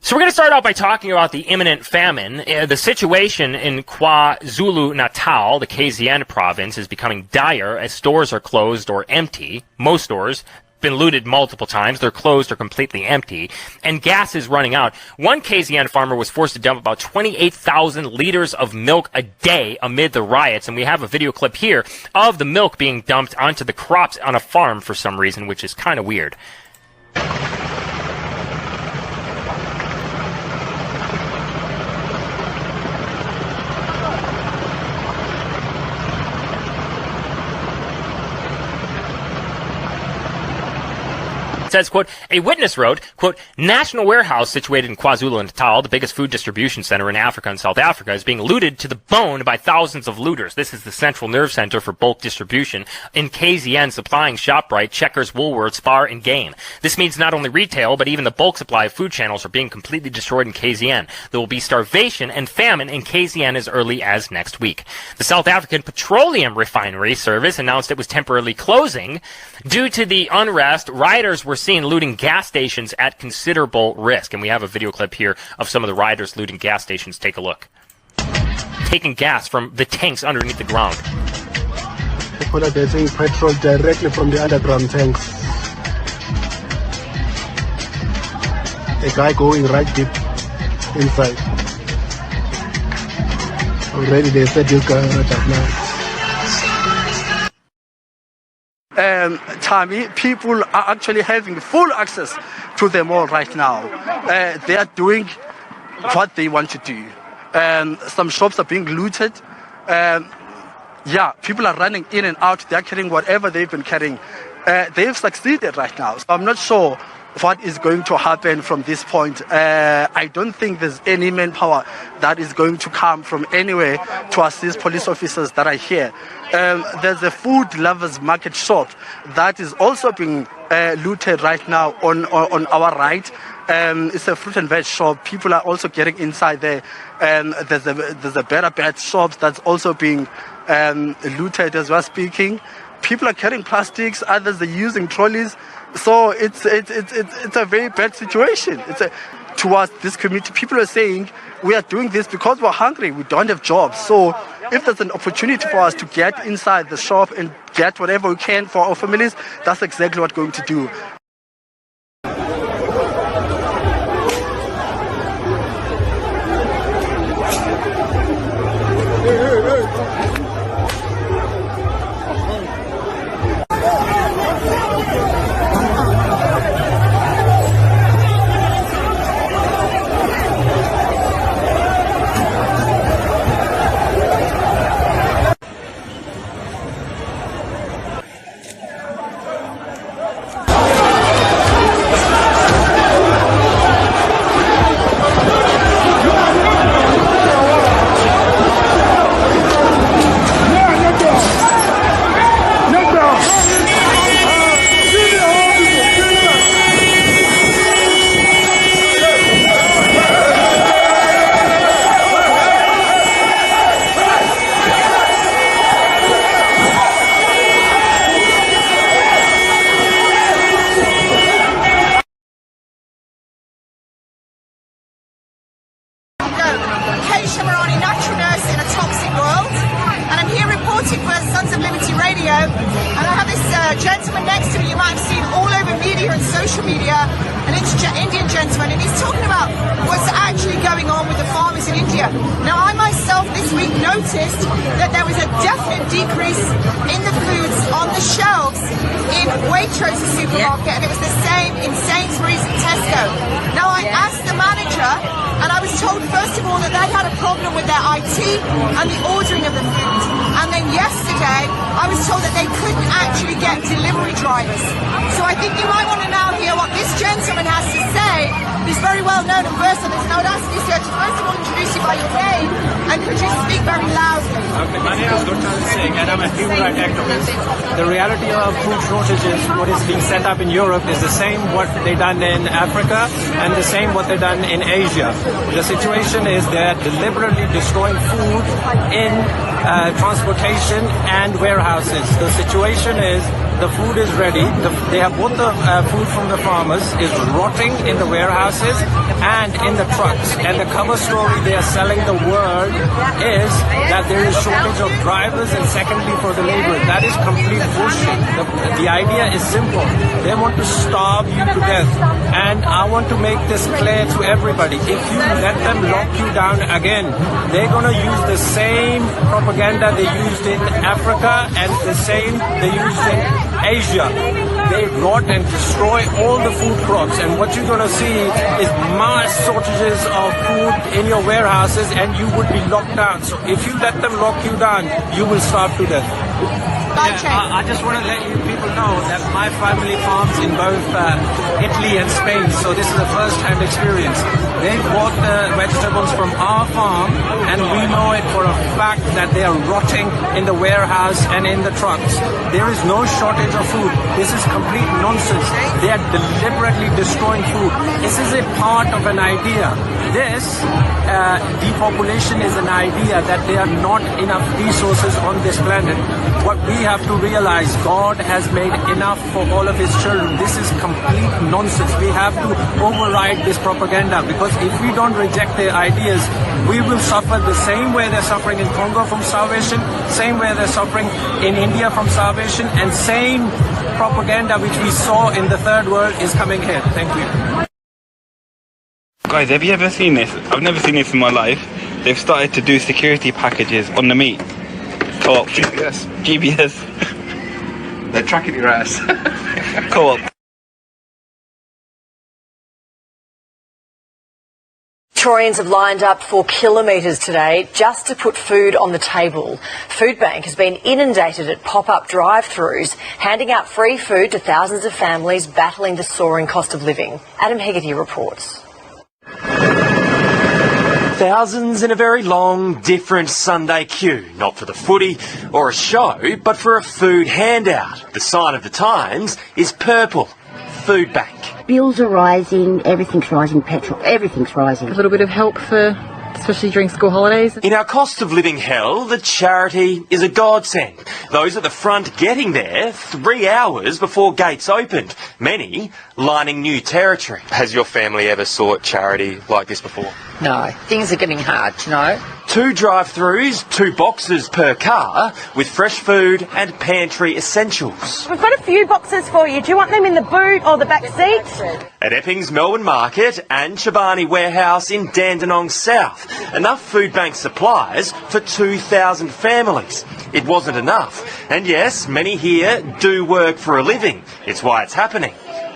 So we're going to start out by talking about the imminent famine. The situation in KwaZulu-Natal, the KZN province, is becoming dire as stores are closed or empty. Most stores been looted multiple times. They're closed or completely empty. And gas is running out. One KZN farmer was forced to dump about 28,000 liters of milk a day amid the riots. And we have a video clip here of the milk being dumped onto the crops on a farm for some reason, which is kind of weird. Says, quote, a witness wrote, quote, National Warehouse situated in KwaZulu-Natal, the biggest food distribution center in Africa and South Africa, is being looted to the bone by thousands of looters. This is the central nerve center for bulk distribution in KZN, supplying ShopRite, Checkers, Woolworths, Spar, and Game. This means not only retail, but even the bulk supply of food channels are being completely destroyed in KZN. There will be starvation and famine in KZN as early as next week. The South African Petroleum Refinery Service announced it was temporarily closing. Due to the unrest, rioters were seen looting gas stations at considerable risk. And we have a video clip here of some of the rioters looting gas stations. Take a look. Taking gas from the tanks underneath the ground. People are getting petrol directly from the underground tanks. A guy going right deep inside. Already they said this guy right up now. Tommy, people are actually having full access to the mall right now. They are doing what they want to do. Some shops are being looted. Yeah, people are running in and out. They're carrying whatever they've been carrying. They've succeeded right now. So I'm not sure what is going to happen from this point. I don't think there's any manpower that is going to come from anywhere to assist police officers that are here. There's a food lovers market shop that is also being looted right now on our right. It's a fruit and veg shop. People are also getting inside there. There's a better bed shop that's also being looted as we're speaking. People are carrying plastics. Others are using trolleys. So it's a very bad situation. Towards this community, people are saying we are doing this because we're hungry. We don't have jobs. So if there's an opportunity for us to get inside the shop and get whatever we can for our families, that's exactly what we're going to do. Gentleman next to me you might have seen all over media and social media, an Indian gentleman, and he's talking about what's actually going on with the farmers in India. Now, I myself myself this week noticed that there was a definite decrease in the foods on the shelves in Waitrose supermarket, and it was the same in Sainsbury's and Tesco. Now, I asked the manager, and I was told, first of all, that they had a problem with their IT and the ordering of the food. And then yesterday, I was told that they couldn't actually get delivery drivers. So I think you might want to now hear what this gentleman has to say. He's very well known and versed on this, and I would ask you, sir, to first of all introduce you by your name, and could you speak very loudly? Okay, my name is Nadchodzący, and I'm a human rights activist. The reality of food shortages, what is being set up in Europe, is the same what they done in Africa and the same what they done in Asia. The situation is they're deliberately destroying food in transportation and warehouses. The situation is the food is ready. They have bought the food from the farmers, is rotting in the warehouses and in the trucks. And the cover story they are selling the world is that there is shortage of drivers and secondly for the labor. That is complete bullshit. The idea is simple. They want to starve you to death. And I want to make this clear to everybody. If you let them lock you down again, they're going to use the same propaganda they used in Africa and the same they used in Asia. They rot and destroy all the food crops, and what you're going to see is mass shortages of food in your warehouses, and you would be locked down. So if you let them lock you down, you will starve to death. I just want to let you people know that my family farms in both Italy and Spain, so this is a first-hand experience. They bought the vegetables from our farm, and we know it for a fact that they are rotting in the warehouse and in the trucks. There is no shortage of food. This is complete nonsense. They are deliberately destroying food. This is a part of an idea. This depopulation is an idea that there are not enough resources on this planet. What we have to realize, God has made enough for all of his children. This is complete nonsense. We have to override this propaganda, because if we don't reject their ideas, we will suffer the same way they're suffering in Congo from starvation, same way they're suffering in India from starvation, and same propaganda which we saw in the third world is coming here. Thank you. Guys, have you ever seen this? I've never seen this in my life. They've started to do security packages on the meat. Co-op. GPS. They're tracking your ass. Co-op. Victorians have lined up for kilometres today just to put food on the table. Foodbank has been inundated at pop-up drive-thrus, handing out free food to thousands of families battling the soaring cost of living. Adam Hegarty reports. Thousands in a very long, different Sunday queue, not for the footy or a show, but for a food handout. The sign of the times is purple. Foodbank. Bills are rising, everything's rising, petrol, everything's rising. A little bit of help for, especially during school holidays. In our cost of living hell, the charity is a godsend. Those at the front getting there 3 hours before gates opened, many lining new territory. Has your family ever sought charity like this before? No, things are getting hard, you know. 2 drive-thrus, 2 boxes per car, with fresh food and pantry essentials. We've got a few boxes for you. Do you want them in the boot or the back seat? At Epping's Melbourne Market and Chobani Warehouse in Dandenong South, enough food bank supplies for 2,000 families. It wasn't enough. And yes, many here do work for a living. It's why it's happening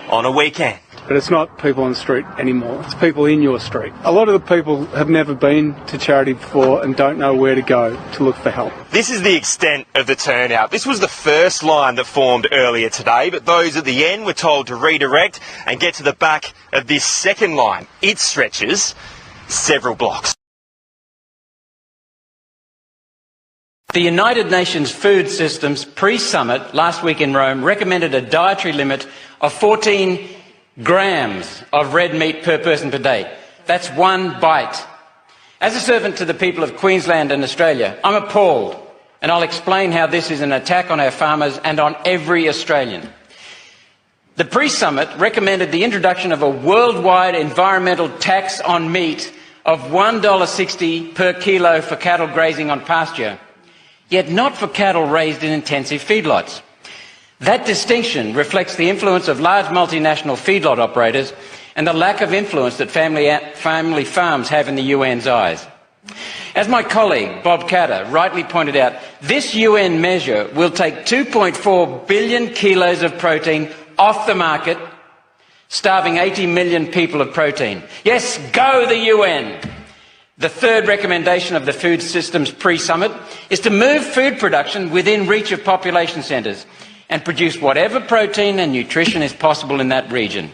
on a weekend. But it's not people on the street anymore. It's people in your street. A lot of the people have never been to charity before and don't know where to go to look for help. This is the extent of the turnout. This was the first line that formed earlier today, but those at the end were told to redirect and get to the back of this second line. It stretches several blocks. The United Nations Food Systems pre-summit last week in Rome recommended a dietary limit of 14 grams of red meat per person per day. That's 1 bite. As a servant to the people of Queensland and Australia, I'm appalled, and I'll explain how this is an attack on our farmers and on every Australian. The pre-summit recommended the introduction of a worldwide environmental tax on meat of $1.60 per kilo for cattle grazing on pasture, yet not for cattle raised in intensive feedlots. That distinction reflects the influence of large multinational feedlot operators and the lack of influence that family farms have in the UN's eyes. As my colleague Bob Catter rightly pointed out, this UN measure will take 2.4 billion kilos of protein off the market, starving 80 million people of protein. Yes, go the UN! The third recommendation of the Food Systems Pre-Summit is to move food production within reach of population centres and produce whatever protein and nutrition is possible in that region.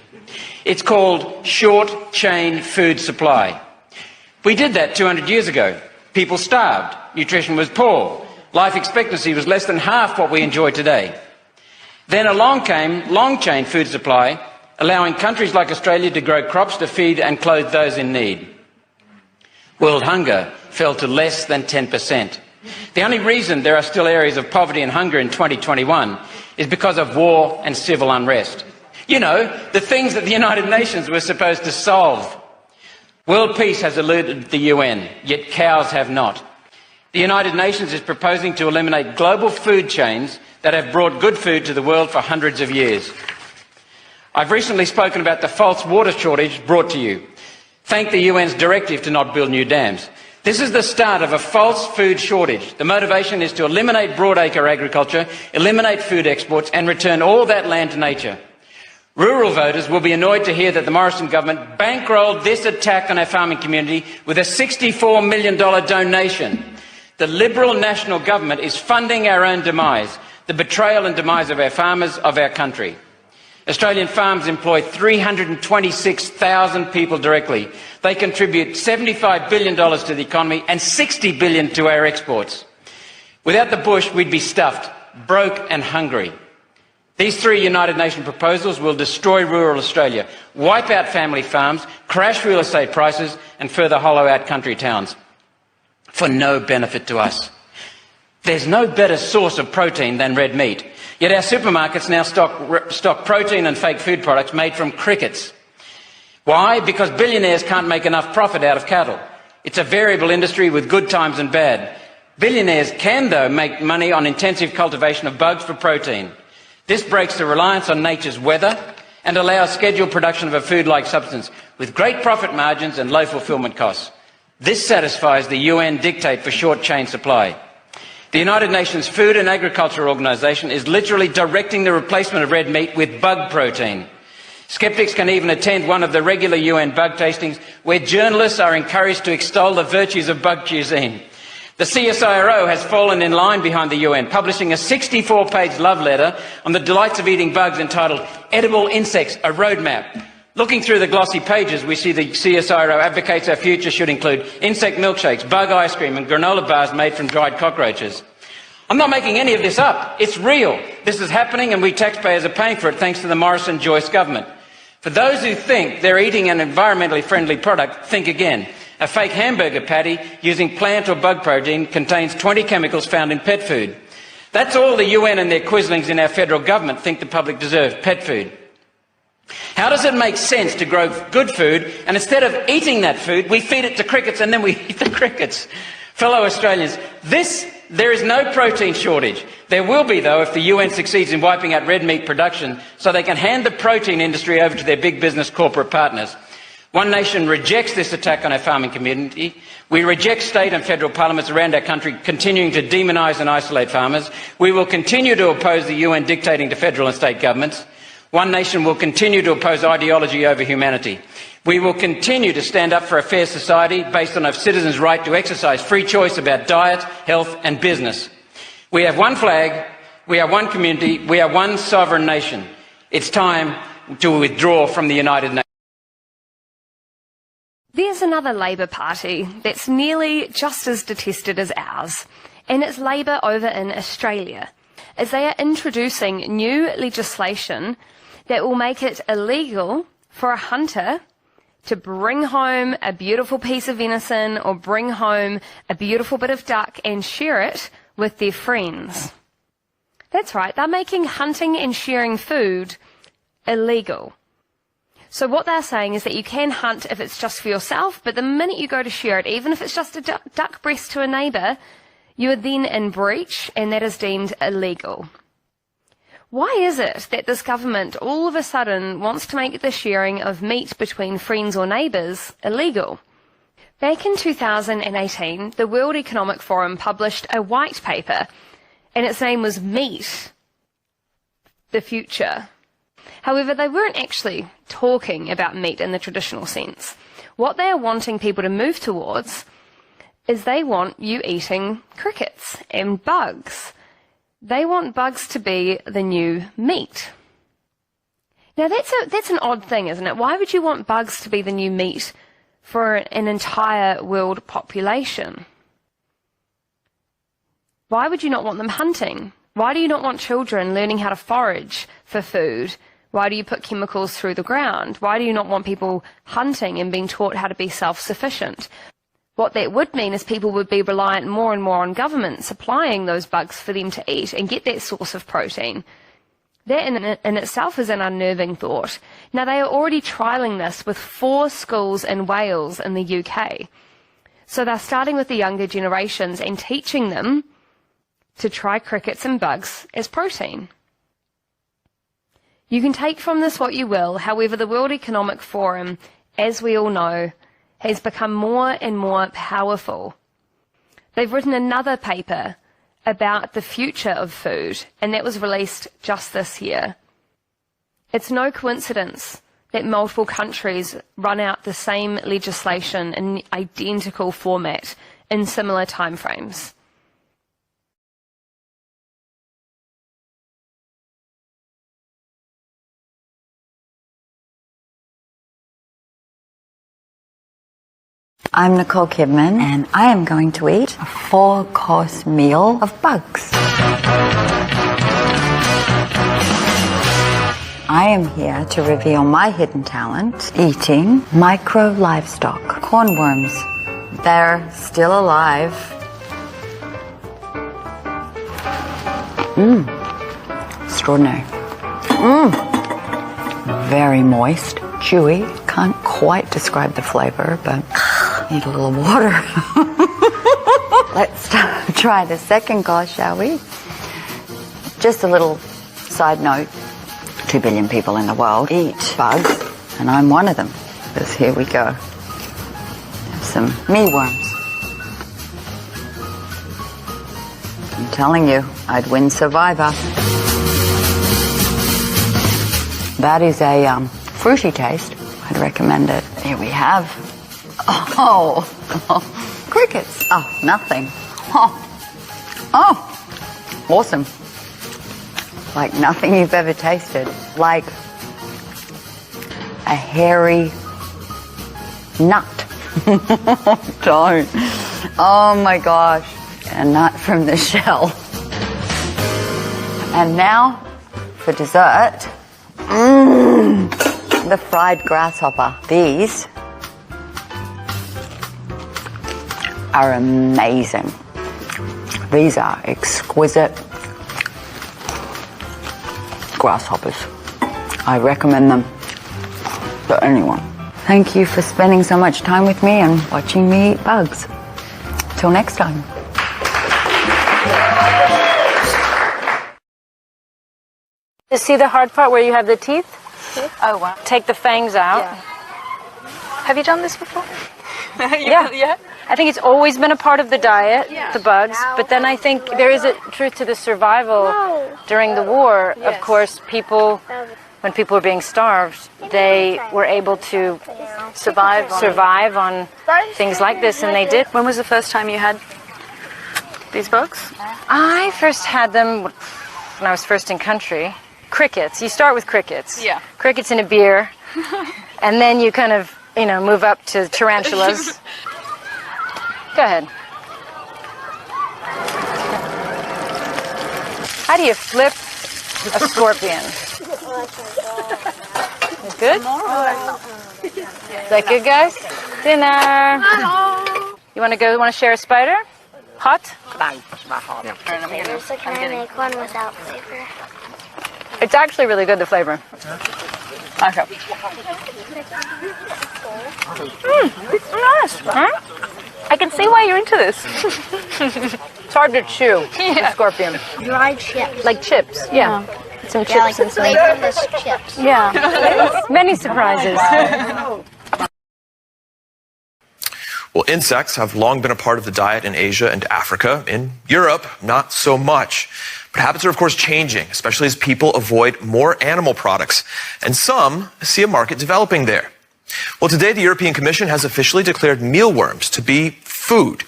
It's called short-chain food supply. We did that 200 years ago. People starved, nutrition was poor, life expectancy was less than half what we enjoy today. Then along came long-chain food supply, allowing countries like Australia to grow crops to feed and clothe those in need. World hunger fell to less than 10%. The only reason there are still areas of poverty and hunger in 2021 is because of war and civil unrest. You know, the things that the United Nations were supposed to solve. World peace has eluded the UN, yet cows have not. The United Nations is proposing to eliminate global food chains that have brought good food to the world for hundreds of years. I've recently spoken about the false water shortage brought to you. Thank the UN's directive to not build new dams. This is the start of a false food shortage. The motivation is to eliminate broadacre agriculture, eliminate food exports and return all that land to nature. Rural voters will be annoyed to hear that the Morrison government bankrolled this attack on our farming community with a $64 million donation. The Liberal National Government is funding our own demise, the betrayal and demise of our farmers, of our country. Australian farms employ 326,000 people directly. They contribute $75 billion to the economy and $60 billion to our exports. Without the bush, we'd be stuffed, broke and hungry. These three United Nations proposals will destroy rural Australia, wipe out family farms, crash real estate prices and further hollow out country towns for no benefit to us. There's no better source of protein than red meat. Yet our supermarkets now stock protein and fake food products made from crickets. Why? Because billionaires can't make enough profit out of cattle. It's a variable industry with good times and bad. Billionaires can, though, make money on intensive cultivation of bugs for protein. This breaks the reliance on nature's weather and allows scheduled production of a food-like substance with great profit margins and low fulfilment costs. This satisfies the UN dictate for short-chain supply. The United Nations Food and Agriculture Organization is literally directing the replacement of red meat with bug protein. Skeptics can even attend one of the regular UN bug tastings where journalists are encouraged to extol the virtues of bug cuisine. The CSIRO has fallen in line behind the UN, publishing a 64-page love letter on the delights of eating bugs entitled Edible Insects, a Roadmap. Looking through the glossy pages, we see the CSIRO advocates our future should include insect milkshakes, bug ice cream and granola bars made from dried cockroaches. I'm not making any of this up. It's real. This is happening and we taxpayers are paying for it thanks to the Morrison-Joyce government. For those who think they're eating an environmentally friendly product, think again. A fake hamburger patty using plant or bug protein contains 20 chemicals found in pet food. That's all the UN and their quislings in our federal government think the public deserves, pet food. How does it make sense to grow good food and instead of eating that food, we feed it to crickets and then we eat the crickets? Fellow Australians, there is no protein shortage. There will be, though, if the UN succeeds in wiping out red meat production so they can hand the protein industry over to their big business corporate partners. One Nation rejects this attack on our farming community. We reject state and federal parliaments around our country continuing to demonise and isolate farmers. We will continue to oppose the UN dictating to federal and state governments. One Nation will continue to oppose ideology over humanity. We will continue to stand up for a fair society based on a citizen's right to exercise free choice about diet, health and business. We have one flag, we are one community, we are one sovereign nation. It's time to withdraw from the United Nations. There's another Labour Party that's nearly just as detested as ours, and it's Labour over in Australia, as they are introducing new legislation that will make it illegal for a hunter to bring home a beautiful piece of venison or bring home a beautiful bit of duck and share it with their friends. That's right, they're making hunting and sharing food illegal. So what they're saying is that you can hunt if it's just for yourself, but the minute you go to share it, even if it's just a duck breast to a neighbour, you are then in breach and that is deemed illegal. Why is it that this government all of a sudden wants to make the sharing of meat between friends or neighbours illegal? Back in 2018, the World Economic Forum published a white paper, and its name was Meat, the Future. However, they weren't actually talking about meat in the traditional sense. What they are wanting people to move towards is they want you eating crickets and bugs. They want bugs to be the new meat. Now that's an odd thing, isn't it? Why would you want bugs to be the new meat for an entire world population? Why would you not want them hunting? Why do you not want children learning how to forage for food? Why do you put chemicals through the ground? Why do you not want people hunting and being taught how to be self-sufficient? What that would mean is people would be reliant more and more on government supplying those bugs for them to eat and get that source of protein. That in itself is an unnerving thought. Now, they are already trialling this with 4 schools in Wales in the UK. So they're starting with the younger generations and teaching them to try crickets and bugs as protein. You can take from this what you will. However, the World Economic Forum, as we all know, has become more and more powerful. They've written another paper about the future of food, and that was released just this year. It's no coincidence that multiple countries run out the same legislation in identical format in similar timeframes. I'm Nicole Kidman, and I am going to eat a 4-course meal of bugs. I am here to reveal my hidden talent, eating micro livestock, cornworms. They're still alive. Extraordinary. Very moist, chewy. Can't quite describe the flavor, but need a little water. Let's try the second course, shall we? Just a little side note. 2 billion people in the world eat bugs, and I'm one of them. Because here we go. Have some mealworms. I'm telling you, I'd win Survivor. That is a fruity taste. I'd recommend it. Here we have. Oh, crickets. Oh, nothing. Oh, awesome. Like nothing you've ever tasted. Like a hairy nut. Don't. Oh my gosh. A nut from the shell. And now for dessert. The fried grasshopper. These are amazing. These are exquisite grasshoppers. I recommend them to anyone. Thank you for spending so much time with me and watching me eat bugs. Till next time. You see the hard part where you have the teeth? Oh, wow. Take the fangs out. Yeah. Have you done this before? Yeah. I think it's always been a part of the diet, the bugs, but then I think there is a truth to the survival. During the war, of course, when people were being starved, they were able to survive on things like this, and they did. When was the first time you had these bugs? I first had them when I was first in country. Crickets. You start with crickets. Yeah. Crickets in a beer, and then you kind of, move up to tarantulas. Go ahead. How do you flip a scorpion? Good? Is that good, guys? Dinner. You want to share a spider? Hot? Can I make one without flavor? It's actually really good, the flavor. Okay. Nice. Huh? I can see why you're into this. It's hard to chew, the scorpion. Dried chips. Like chips, yeah. Some chips like and some... flavorless chips. Yeah. Many surprises. Well, Well, insects have long been a part of the diet in Asia and Africa. In Europe, not so much. But habits are, of course, changing, especially as people avoid more animal products. And some see a market developing there. Well, today, the European Commission has officially declared mealworms to be food.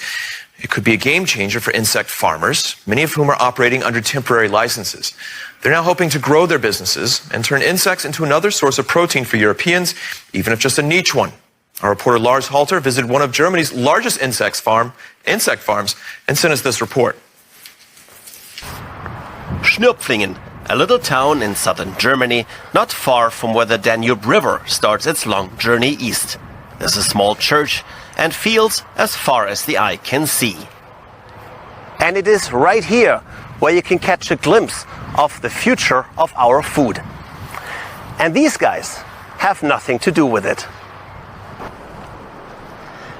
It could be a game changer for insect farmers, many of whom are operating under temporary licenses. They're now hoping to grow their businesses and turn insects into another source of protein for Europeans, even if just a niche one. Our reporter Lars Halter visited one of Germany's largest insect farms and sent us this report. Schnürpflingen, a little town in southern Germany, not far from where the Danube River starts its long journey east. There's a small church and fields as far as the eye can see. And it is right here where you can catch a glimpse of the future of our food. And these guys have nothing to do with it.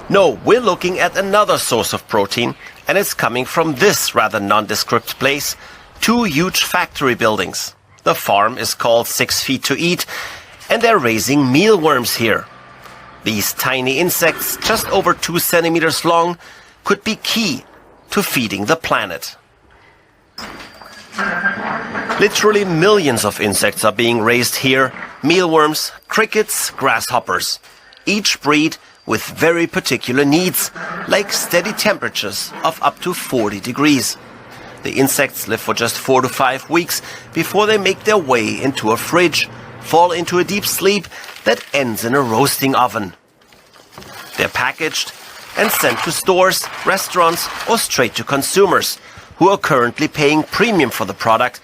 No, we're looking at another source of protein, and it's coming from this rather nondescript place. 2 huge factory buildings. The farm is called 6 Feet to Eat, and they're raising mealworms here. These tiny insects, just over 2 centimeters long, could be key to feeding the planet. Literally millions of insects are being raised here. Mealworms, crickets, grasshoppers. Each breed with very particular needs, like steady temperatures of up to 40 degrees. The insects live for just 4 to 5 weeks before they make their way into a fridge, fall into a deep sleep that ends in a roasting oven. They're packaged and sent to stores, restaurants, or straight to consumers, who are currently paying premium for the product.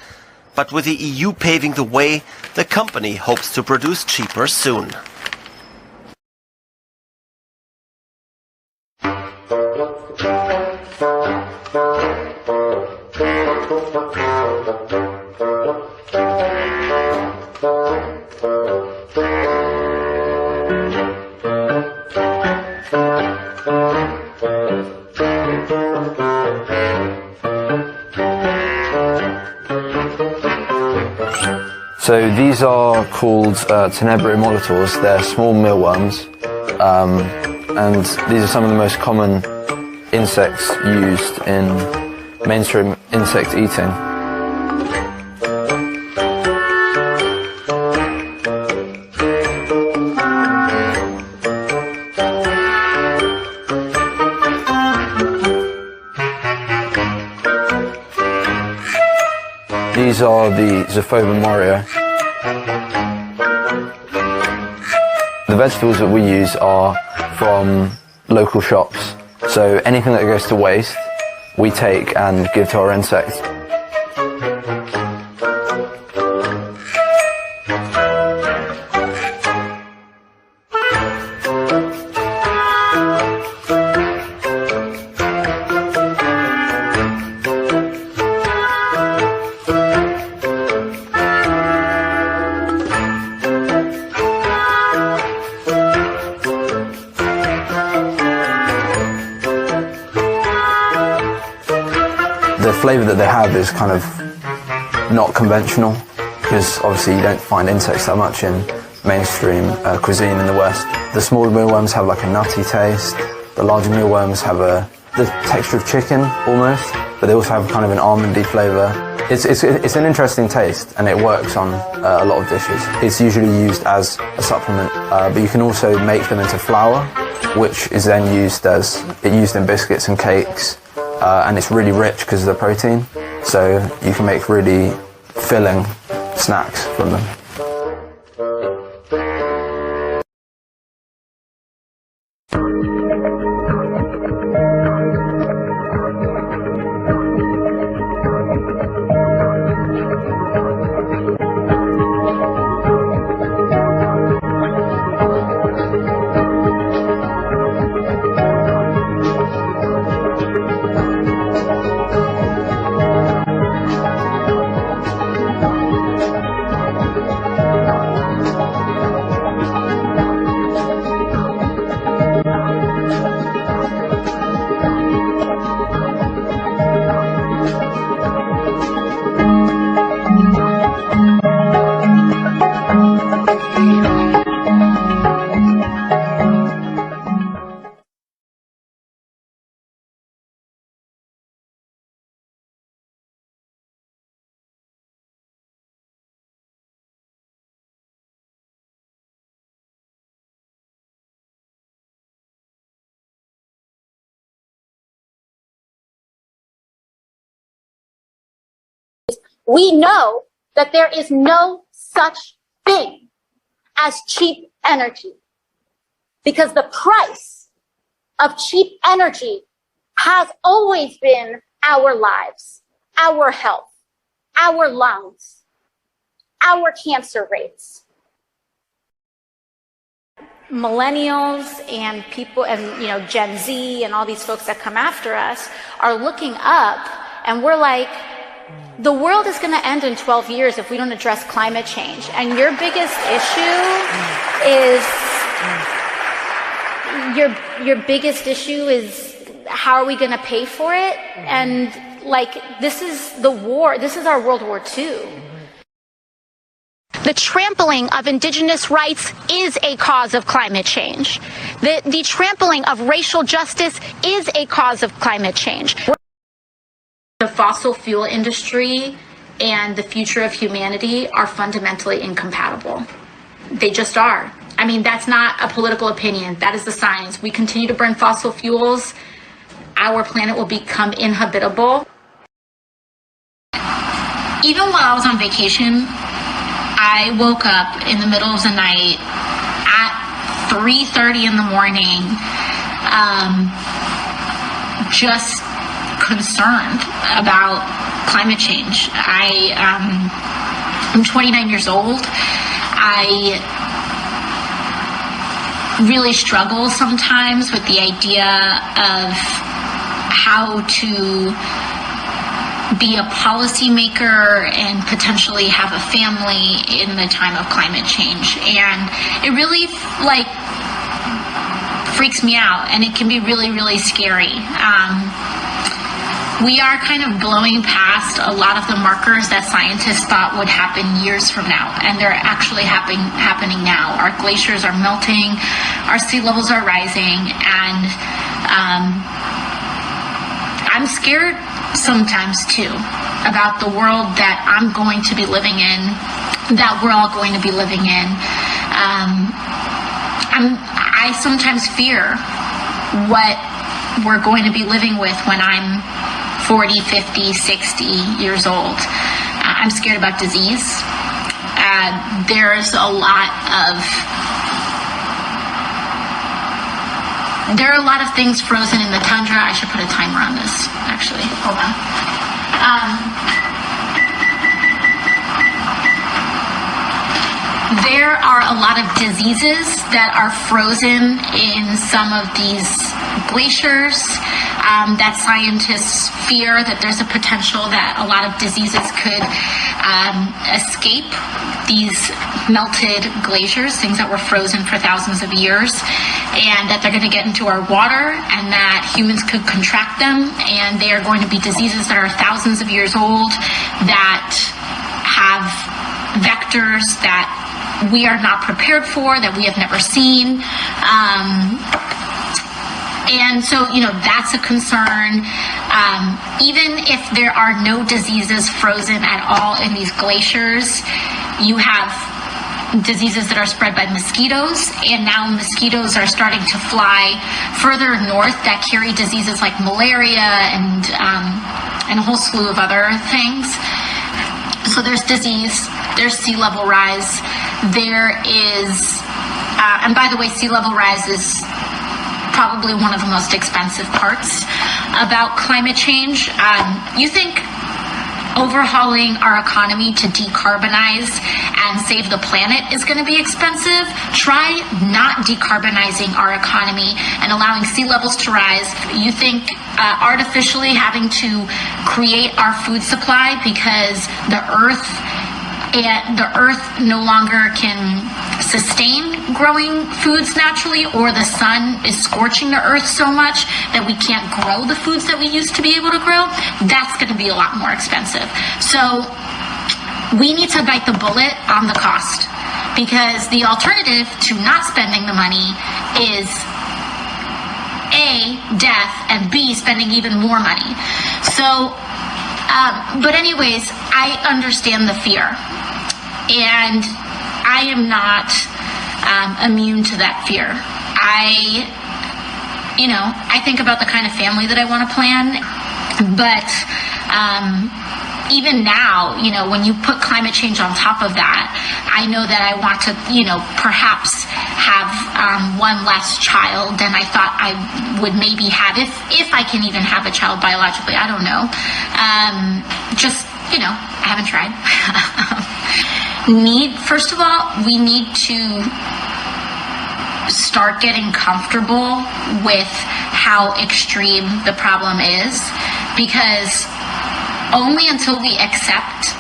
But with the EU paving the way, the company hopes to produce cheaper soon. So these are called Tenebria molotors. They're small mealworms, and these are some of the most common insects used in mainstream insect eating. These are the Zophoba morio. The vegetables that we use are from local shops. So anything that goes to waste, we take and give to our insects. The flavour that they have is kind of not conventional, because obviously you don't find insects that much in mainstream cuisine in the West. The smaller mealworms have like a nutty taste. The larger mealworms have the texture of chicken almost, but they also have kind of an almondy flavour. It's an interesting taste, and it works on a lot of dishes. It's usually used as a supplement, but you can also make them into flour, which is then used in biscuits and cakes. And it's really rich because of the protein, so you can make really filling snacks from them. We know that there is no such thing as cheap energy, because the price of cheap energy has always been our lives, our health, our lungs, our cancer rates. Millennials and people and, Gen Z and all these folks that come after us are looking up, and we're like, the world is going to end in 12 years if we don't address climate change. And your biggest issue is your biggest issue is how are we going to pay for it? And this is the war. This is our World War II. The trampling of indigenous rights is a cause of climate change. The trampling of racial justice is a cause of climate change. The fossil fuel industry and the future of humanity are fundamentally incompatible. They just are. I mean, that's not a political opinion. That is the science. We continue to burn fossil fuels, our planet will become inhabitable. Even while I was on vacation, I woke up in the middle of the night at 3:30 in the morning, just concerned about climate change. I'm 29 years old. I really struggle sometimes with the idea of how to be a policymaker and potentially have a family in the time of climate change. And it really freaks me out, and it can be really, really scary. We are kind of blowing past a lot of the markers that scientists thought would happen years from now, and they're actually happening now. Our glaciers are melting, our sea levels are rising, and I'm scared sometimes too about the world that I'm going to be living in, that we're all going to be living in. I sometimes fear what we're going to be living with when I'm 40, 50, 60 years old. I'm scared about disease. There are a lot of things frozen in the tundra. I should put a timer on this, actually. Hold on. There are a lot of diseases that are frozen in some of these glaciers, that scientists fear that there's a potential that a lot of diseases could escape these melted glaciers, things that were frozen for thousands of years, and that they're going to get into our water, and that humans could contract them, and they are going to be diseases that are thousands of years old, that have vectors that we are not prepared for, that we have never seen. And so, that's a concern. Even if there are no diseases frozen at all in these glaciers, you have diseases that are spread by mosquitoes, and now mosquitoes are starting to fly further north that carry diseases like malaria and a whole slew of other things. So there's disease, there's sea level rise, there is, and by the way, sea level rise is probably one of the most expensive parts about climate change. You think overhauling our economy to decarbonize and save the planet is going to be expensive? Try not decarbonizing our economy and allowing sea levels to rise. You think artificially having to create our food supply because the earth no longer can sustain growing foods naturally, or the sun is scorching the earth so much that we can't grow the foods that we used to be able to grow? That's going to be a lot more expensive. So we need to bite the bullet on the cost, because the alternative to not spending the money is A, death, and B, spending even more money. So, but anyways, I understand the fear, and I am not immune to that fear. I think about the kind of family that I want to plan, but even now, you know, when you put climate change on top of that, I know that I want to, you know, perhaps have one less child than I thought I would maybe have if I can even have a child biologically. I don't know. Just, you know, I haven't tried. First of all, we need to start getting comfortable with how extreme the problem is, because only until we accept,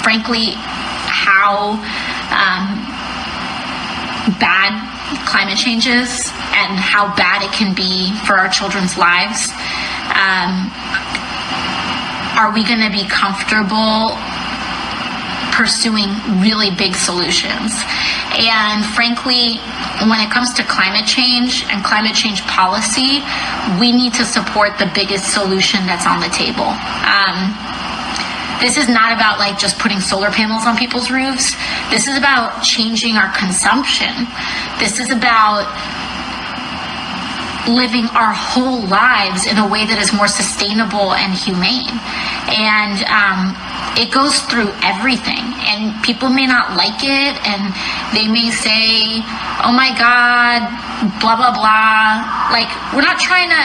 frankly, how bad climate change is and how bad it can be for our children's lives, are we going to be comfortable pursuing really big solutions. And frankly, when it comes to climate change and climate change policy, we need to support the biggest solution that's on the table. This is not about like just putting solar panels on people's roofs. This is about changing our consumption. This is about living our whole lives in a way that is more sustainable and humane. And it goes through everything, and people may not like it, and they may say, oh my God, blah, blah, blah. Like, we're not trying to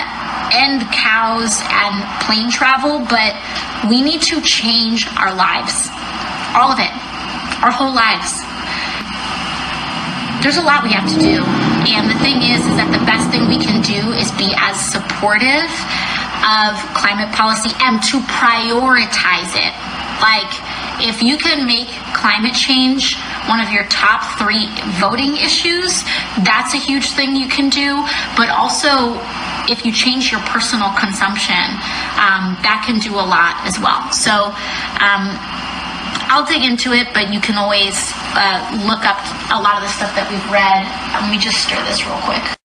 end cows and plane travel, but we need to change our lives. All of it. Our whole lives. There's a lot we have to do. And the thing is that the best thing we can do is be as supportive of climate policy and to prioritize it. Like, if you can make climate change one of your top 3 voting issues, that's a huge thing you can do. But also, if you change your personal consumption, that can do a lot as well. So I'll dig into it, but you can always look up a lot of the stuff that we've read. Let me just stir this real quick.